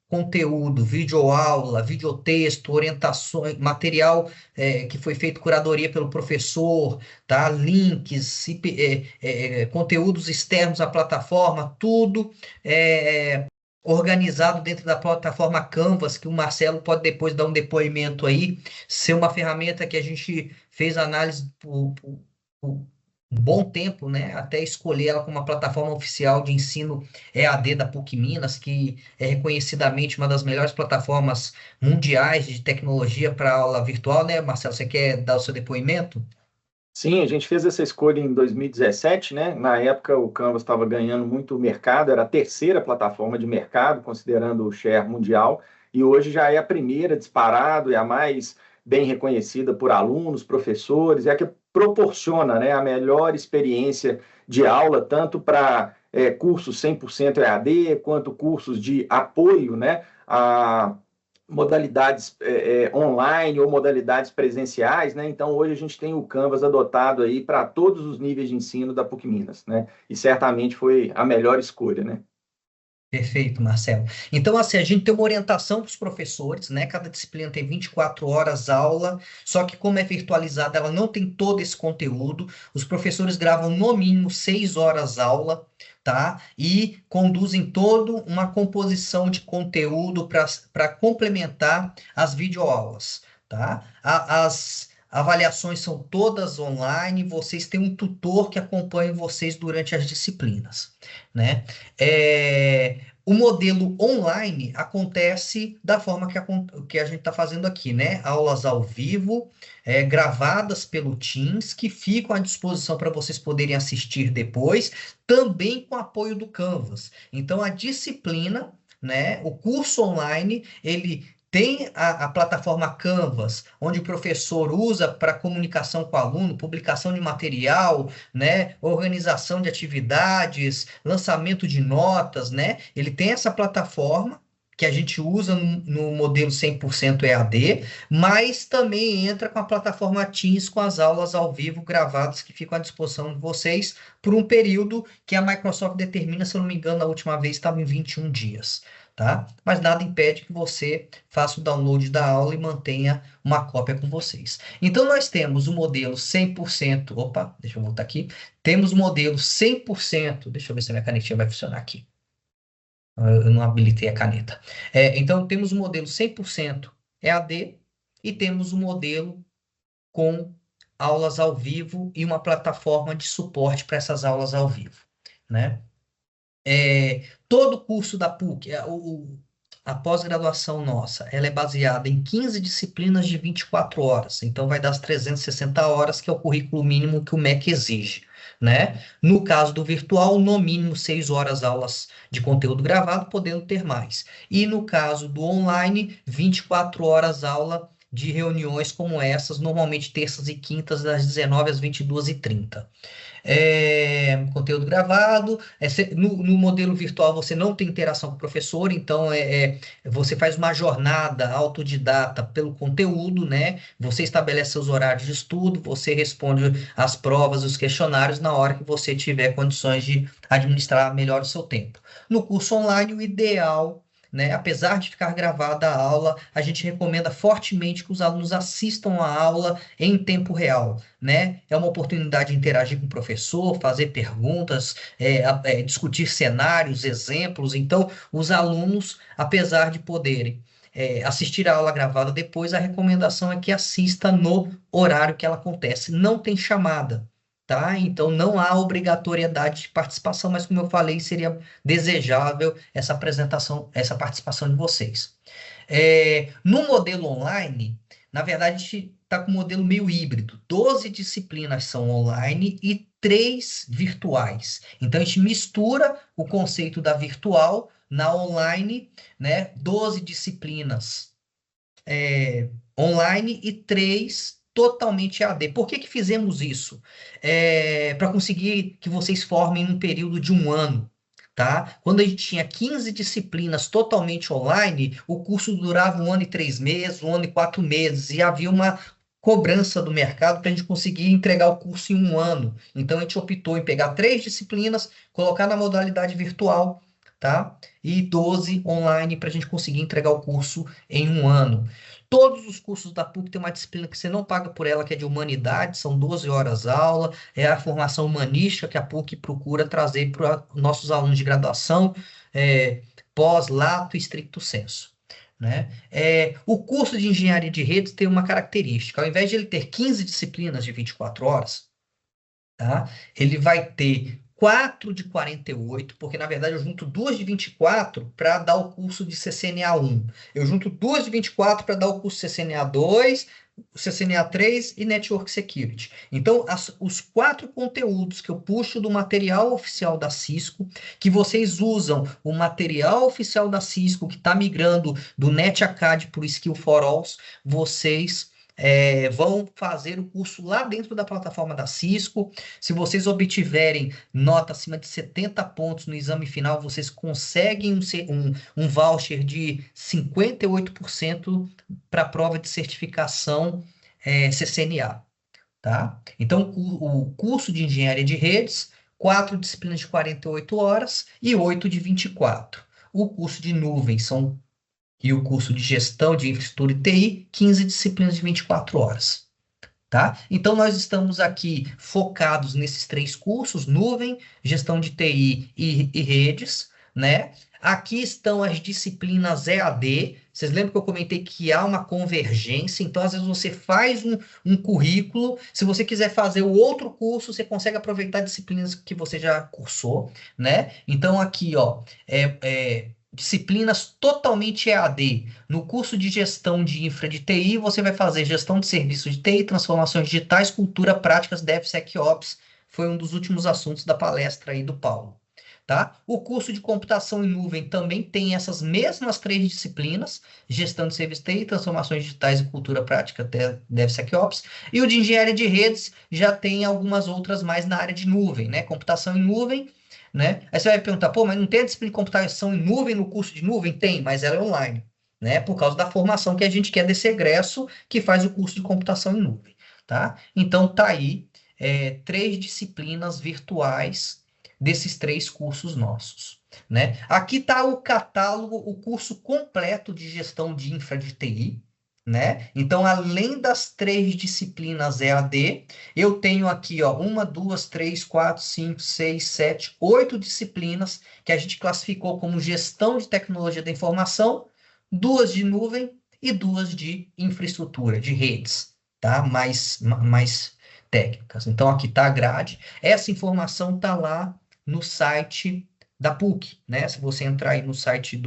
conteúdo, videoaula, videotexto, orientações, material que foi feito curadoria pelo professor, tá? Links, conteúdos externos à plataforma, tudo organizado dentro da plataforma Canvas, que o Marcelo pode depois dar um depoimento aí, ser uma ferramenta que a gente fez análise por um bom tempo, né, até escolher ela como uma plataforma oficial de ensino EAD da PUC Minas, que é reconhecidamente uma das melhores plataformas mundiais de tecnologia para aula virtual, né, Marcelo? Você quer dar o seu depoimento? Sim, a gente fez essa escolha em 2017, né? Na época, o Canvas estava ganhando muito mercado, era a terceira plataforma de mercado, considerando o share mundial, e hoje já é a primeira disparado, é a mais bem reconhecida por alunos, professores, é a que proporciona, né, a melhor experiência de aula, tanto para cursos 100% EAD, quanto cursos de apoio, né, modalidades online ou modalidades presenciais, né? Então, hoje a gente tem o Canvas adotado aí para todos os níveis de ensino da PUC Minas, né? E certamente foi a melhor escolha, né? Perfeito, Marcelo. Então, assim, a gente tem uma orientação para os professores, né? Cada disciplina tem 24 horas aula, só que como é virtualizada, ela não tem todo esse conteúdo. Os professores gravam no mínimo 6 horas aula, tá? E conduzem toda uma composição de conteúdo para complementar as videoaulas, tá? As avaliações são todas online, vocês têm um tutor que acompanha vocês durante as disciplinas, né? O modelo online acontece da forma que a gente está fazendo aqui, né? Aulas ao vivo, gravadas pelo Teams, que ficam à disposição para vocês poderem assistir depois, também com apoio do Canvas. Então, a disciplina, né? O curso online, ele tem a plataforma Canvas, onde o professor usa para comunicação com o aluno, publicação de material, né, organização de atividades, lançamento de notas, né? Ele tem essa plataforma que a gente usa no modelo 100% EAD, mas também entra com a plataforma Teams com as aulas ao vivo gravadas que ficam à disposição de vocês por um período que a Microsoft determina, se eu não me engano, a última vez estava em 21 dias. Tá? Mas nada impede que você faça o download da aula e mantenha uma cópia com vocês. Então, nós temos o modelo 100%. Opa, deixa eu voltar aqui. Temos o modelo 100%. Deixa eu ver se a minha canetinha vai funcionar aqui. Eu não habilitei a caneta. Então, temos o modelo 100% EAD e temos o modelo com aulas ao vivo e uma plataforma de suporte para essas aulas ao vivo, né? Todo curso da PUC, a pós-graduação nossa, ela é baseada em 15 disciplinas de 24 horas. Então, vai dar as 360 horas, que é o currículo mínimo que o MEC exige, né? No caso do virtual, no mínimo 6 horas aulas de conteúdo gravado, podendo ter mais. E no caso do online, 24 horas aula de reuniões como essas, normalmente terças e quintas, das 19 às 22h30. Conteúdo gravado. No modelo virtual você não tem interação com o professor, então você faz uma jornada autodidata pelo conteúdo, né? Você estabelece seus horários de estudo, você responde as provas, os questionários na hora que você tiver condições de administrar melhor o seu tempo. No curso online, o ideal, né, apesar de ficar gravada a aula, a gente recomenda fortemente que os alunos assistam a aula em tempo real, né? É uma oportunidade de interagir com o professor, fazer perguntas, discutir cenários, exemplos. Então, os alunos, apesar de poderem assistir a aula gravada depois, a recomendação é que assista no horário que ela acontece. Não tem chamada, tá? Então, não há obrigatoriedade de participação, mas como eu falei, seria desejável essa participação de vocês. No modelo online, na verdade, a gente está com um modelo meio híbrido. 12 disciplinas são online e 3 virtuais. Então, a gente mistura o conceito da virtual na online, né? 12 disciplinas online e 3 totalmente EAD. Por que fizemos isso? Para conseguir que vocês formem um período de 1 ano. Tá? Quando a gente tinha 15 disciplinas totalmente online, o curso durava 1 ano e 3 meses, 1 ano e 4 meses, e havia uma cobrança do mercado para a gente conseguir entregar o curso em 1 ano. Então, a gente optou em pegar 3 disciplinas, colocar na modalidade virtual, tá? E 12 online para a gente conseguir entregar o curso em 1 ano. Todos os cursos da PUC tem uma disciplina que você não paga por ela, que é de humanidade, são 12 horas aula, é a formação humanística que a PUC procura trazer para nossos alunos de graduação, pós, lato e stricto sensu, né? O curso de engenharia de redes tem uma característica, ao invés de ele ter 15 disciplinas de 24 horas, tá? Ele vai ter 4 de 48, porque na verdade eu junto 2 de 24 para dar o curso de CCNA 1. Eu junto 2 de 24 para dar o curso CCNA 2, CCNA 3 e Network Security. Então, os 4 conteúdos que eu puxo do material oficial da Cisco, que vocês usam o material oficial da Cisco, que está migrando do NetAcad para o Skill for All, vocês vão fazer o curso lá dentro da plataforma da Cisco. Se vocês obtiverem nota acima de 70 pontos no exame final, vocês conseguem um voucher de 58% para a prova de certificação CCNA, tá? Então, o curso de engenharia de redes, 4 disciplinas de 48 horas e 8 de 24. O curso de nuvem e o curso de gestão de infraestrutura e TI, 15 disciplinas de 24 horas. Tá? Então, nós estamos aqui focados nesses 3 cursos, nuvem, gestão de TI e redes, né? Aqui estão as disciplinas EAD. Vocês lembram que eu comentei que há uma convergência? Então, às vezes, você faz um currículo. Se você quiser fazer o outro curso, você consegue aproveitar disciplinas que você já cursou, né? Então, aqui, ó, disciplinas totalmente EAD. No curso de gestão de infra de TI, você vai fazer gestão de serviços de TI, transformações digitais, cultura, práticas, DevSecOps. Foi um dos últimos assuntos da palestra aí do Paulo. Tá? O curso de computação em nuvem também tem essas mesmas 3 disciplinas, gestão de serviços de TI, transformações digitais e cultura prática, DevSecOps. E o de engenharia de redes já tem algumas outras mais na área de nuvem, né? Computação em nuvem, né? Aí você vai perguntar, pô, mas não tem a disciplina de computação em nuvem no curso de nuvem? Tem, mas ela é online, né? Por causa da formação que a gente quer desse egresso que faz o curso de computação em nuvem, tá? Então, tá aí 3 disciplinas virtuais desses 3 cursos nossos, né? Aqui está o catálogo, o curso completo de gestão de infra de TI, né? Então, além das 3 disciplinas EAD, eu tenho aqui, ó, 1, 2, 3, 4, 5, 6, 7, 8 disciplinas que a gente classificou como gestão de tecnologia da informação, 2 de nuvem e 2 de infraestrutura, de redes, tá? Mais técnicas. Então, aqui está a grade. Essa informação está lá no site da PUC, né? Se você entrar aí no site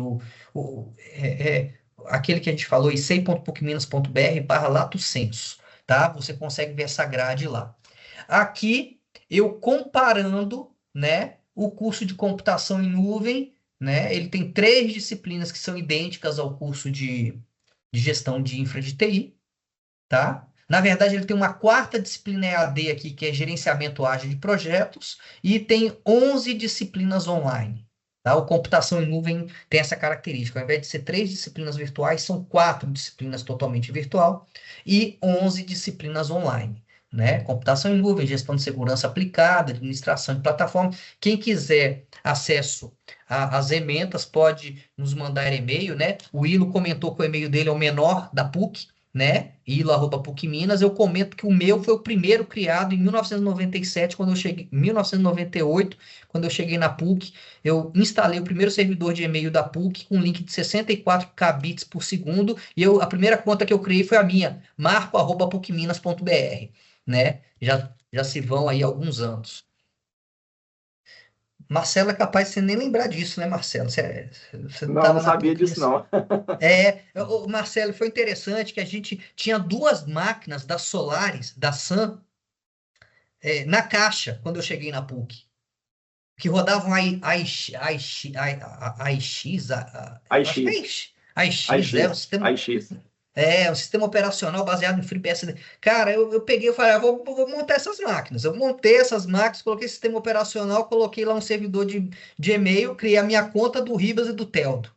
aquele que a gente falou, icei.pucminas.br/lato sensu, tá? Você consegue ver essa grade lá. Aqui, eu comparando, né, o curso de computação em nuvem, né? Ele tem 3 disciplinas que são idênticas ao curso de gestão de infra de TI, tá? Na verdade, ele tem uma 4ª disciplina EAD aqui, que é gerenciamento ágil de projetos, e tem 11 disciplinas online. Tá? O computação em nuvem tem essa característica. Ao invés de ser 3 disciplinas virtuais, são 4 disciplinas totalmente virtual e 11 disciplinas online. Né? Computação em nuvem, gestão de segurança aplicada, administração de plataforma. Quem quiser acesso às ementas pode nos mandar e-mail, né? O Ilo comentou que o e-mail dele é o menor da PUC, né? ilo@pucminas. Eu comento que o meu foi o primeiro criado em 1997, quando eu cheguei, 1998, quando eu cheguei na PUC, eu instalei o primeiro servidor de e-mail da PUC com um link de 64 kbits por segundo, e a primeira conta que eu criei foi a minha, marco@pucminas.br, né? Já se vão aí alguns anos. Marcelo é capaz de você nem lembrar disso, né, Marcelo? Você não sabia disso, não. Marcelo, foi interessante que a gente tinha 2 máquinas da Solaris, da Sun, na caixa, quando eu cheguei na PUC, que rodavam AIX, um sistema operacional baseado em FreeBSD. Cara, eu peguei e falei, vou montar essas máquinas. Eu montei essas máquinas, coloquei sistema operacional, coloquei lá um servidor de e-mail, criei a minha conta do Ribas e do Teldo,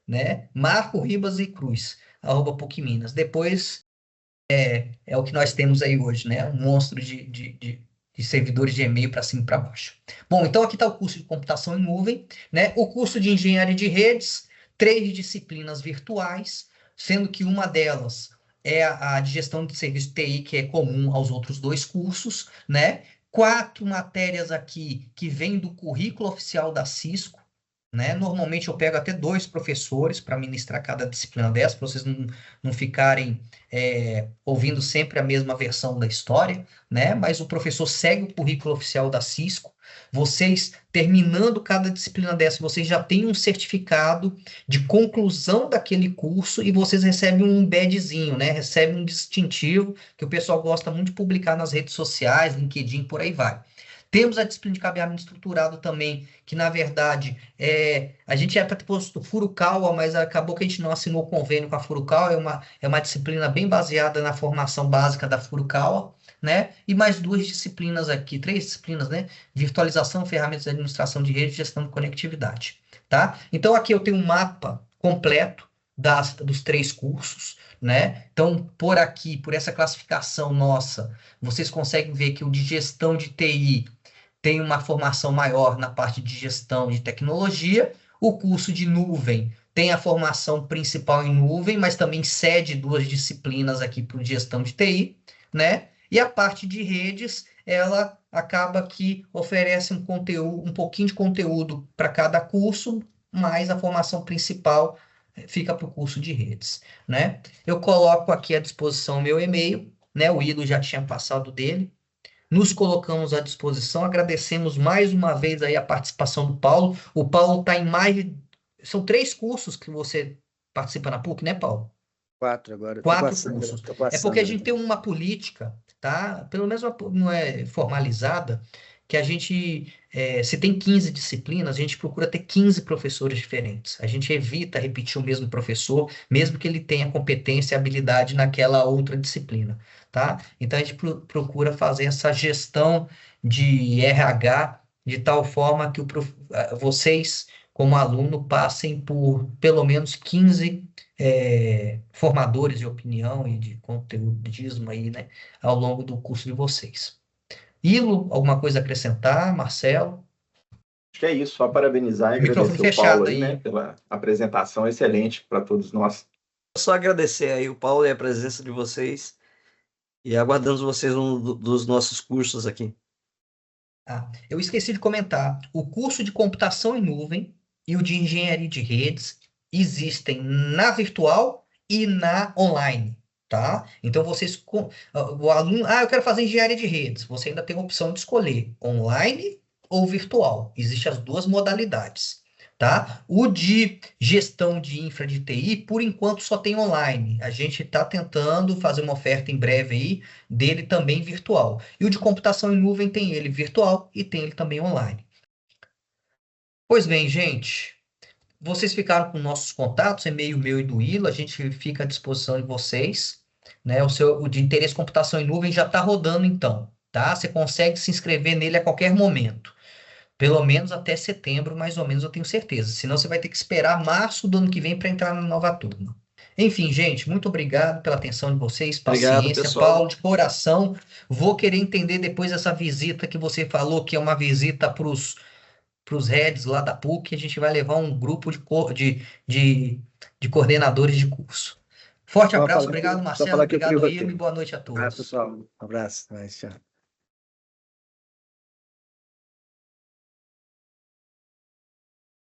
né? Marco, Ribas e Cruz, @PUCminas. Depois é o que nós temos aí hoje, né? Um monstro de servidores de e-mail para cima e para baixo. Bom, então aqui está o curso de computação em nuvem, né? O curso de engenharia de redes, 3 disciplinas virtuais, sendo que uma delas é a de gestão de serviço de TI, que é comum aos outros 2 cursos, né? 4 matérias aqui que vêm do currículo oficial da Cisco, né? Normalmente eu pego até 2 professores para ministrar cada disciplina dessa, para vocês não ficarem ouvindo sempre a mesma versão da história, né? Mas o professor segue o currículo oficial da Cisco. Vocês, terminando cada disciplina dessa, vocês já têm um certificado de conclusão daquele curso e vocês recebem um badgezinho, né? Recebem um distintivo que o pessoal gosta muito de publicar nas redes sociais, LinkedIn, por aí vai. Temos a disciplina de cabeamento estruturado também, que na verdade a gente era para ter posto Furukawa, mas acabou que a gente não assinou o convênio com a Furukawa, é uma disciplina bem baseada na formação básica da Furukawa, né? E mais duas disciplinas aqui, 3 disciplinas, né? Virtualização, ferramentas de administração de rede e gestão de conectividade, tá? Então aqui eu tenho um mapa completo dos 3 cursos, né? Então, por aqui, por essa classificação nossa, vocês conseguem ver que o de gestão de TI tem uma formação maior na parte de gestão de tecnologia, o curso de nuvem tem a formação principal em nuvem, mas também cede 2 disciplinas aqui para gestão de TI, né? E a parte de redes, ela acaba que oferece um conteúdo, um pouquinho de conteúdo para cada curso, mas a formação principal fica para o curso de redes, né? Eu coloco aqui à disposição meu e-mail, né? O Ido já tinha passado dele. Nos colocamos à disposição, agradecemos mais uma vez aí a participação do Paulo. O Paulo está em mais de... São 3 cursos que você participa na PUC, né, Paulo? 4 agora. 4 cursos. É porque a gente tem né? uma política, tá? Pelo menos não é formalizada, que a gente, se tem 15 disciplinas, a gente procura ter 15 professores diferentes. A gente evita repetir o mesmo professor, mesmo que ele tenha competência e habilidade naquela outra disciplina, tá? Então a gente procura fazer essa gestão de RH de tal forma que vocês, como aluno, passem por pelo menos 15 formadores de opinião e de conteudismo aí, né, ao longo do curso de vocês. Ilo, alguma coisa a acrescentar, Marcelo? Acho que é isso, só parabenizar e Microfone agradecer o fechado Paulo aí, aí. né, pela apresentação excelente para todos nós. Só agradecer aí o Paulo e a presença de vocês e aguardamos vocês num dos nossos cursos aqui. Eu esqueci de comentar, o curso de computação em nuvem e o de engenharia de redes existem na virtual e na online, tá? Então vocês, o aluno, eu quero fazer engenharia de redes, você ainda tem a opção de escolher online ou virtual, existem as 2 modalidades, tá? O de gestão de infra de TI, por enquanto só tem online, a gente está tentando fazer uma oferta em breve aí, dele também virtual. E o de computação em nuvem tem ele virtual e tem ele também online. Pois bem, gente, vocês ficaram com nossos contatos, e-mail meu e do Ilo, a gente fica à disposição de vocês, né? O de interesse em computação em nuvem já está rodando então, tá? Você consegue se inscrever nele a qualquer momento. Pelo menos até setembro, mais ou menos, eu tenho certeza. Senão você vai ter que esperar março do ano que vem para entrar na nova turma. Enfim, gente, muito obrigado pela atenção de vocês, Obrigado, paciência. pessoal. Paulo, de coração, vou querer entender depois essa visita que você falou, que é uma visita para os heads lá da PUC. A gente vai levar um grupo de coordenadores de curso. Forte abraço, obrigado, Marcelo, obrigado, Irma, e boa noite a todos. Pessoal, um abraço. Tchau.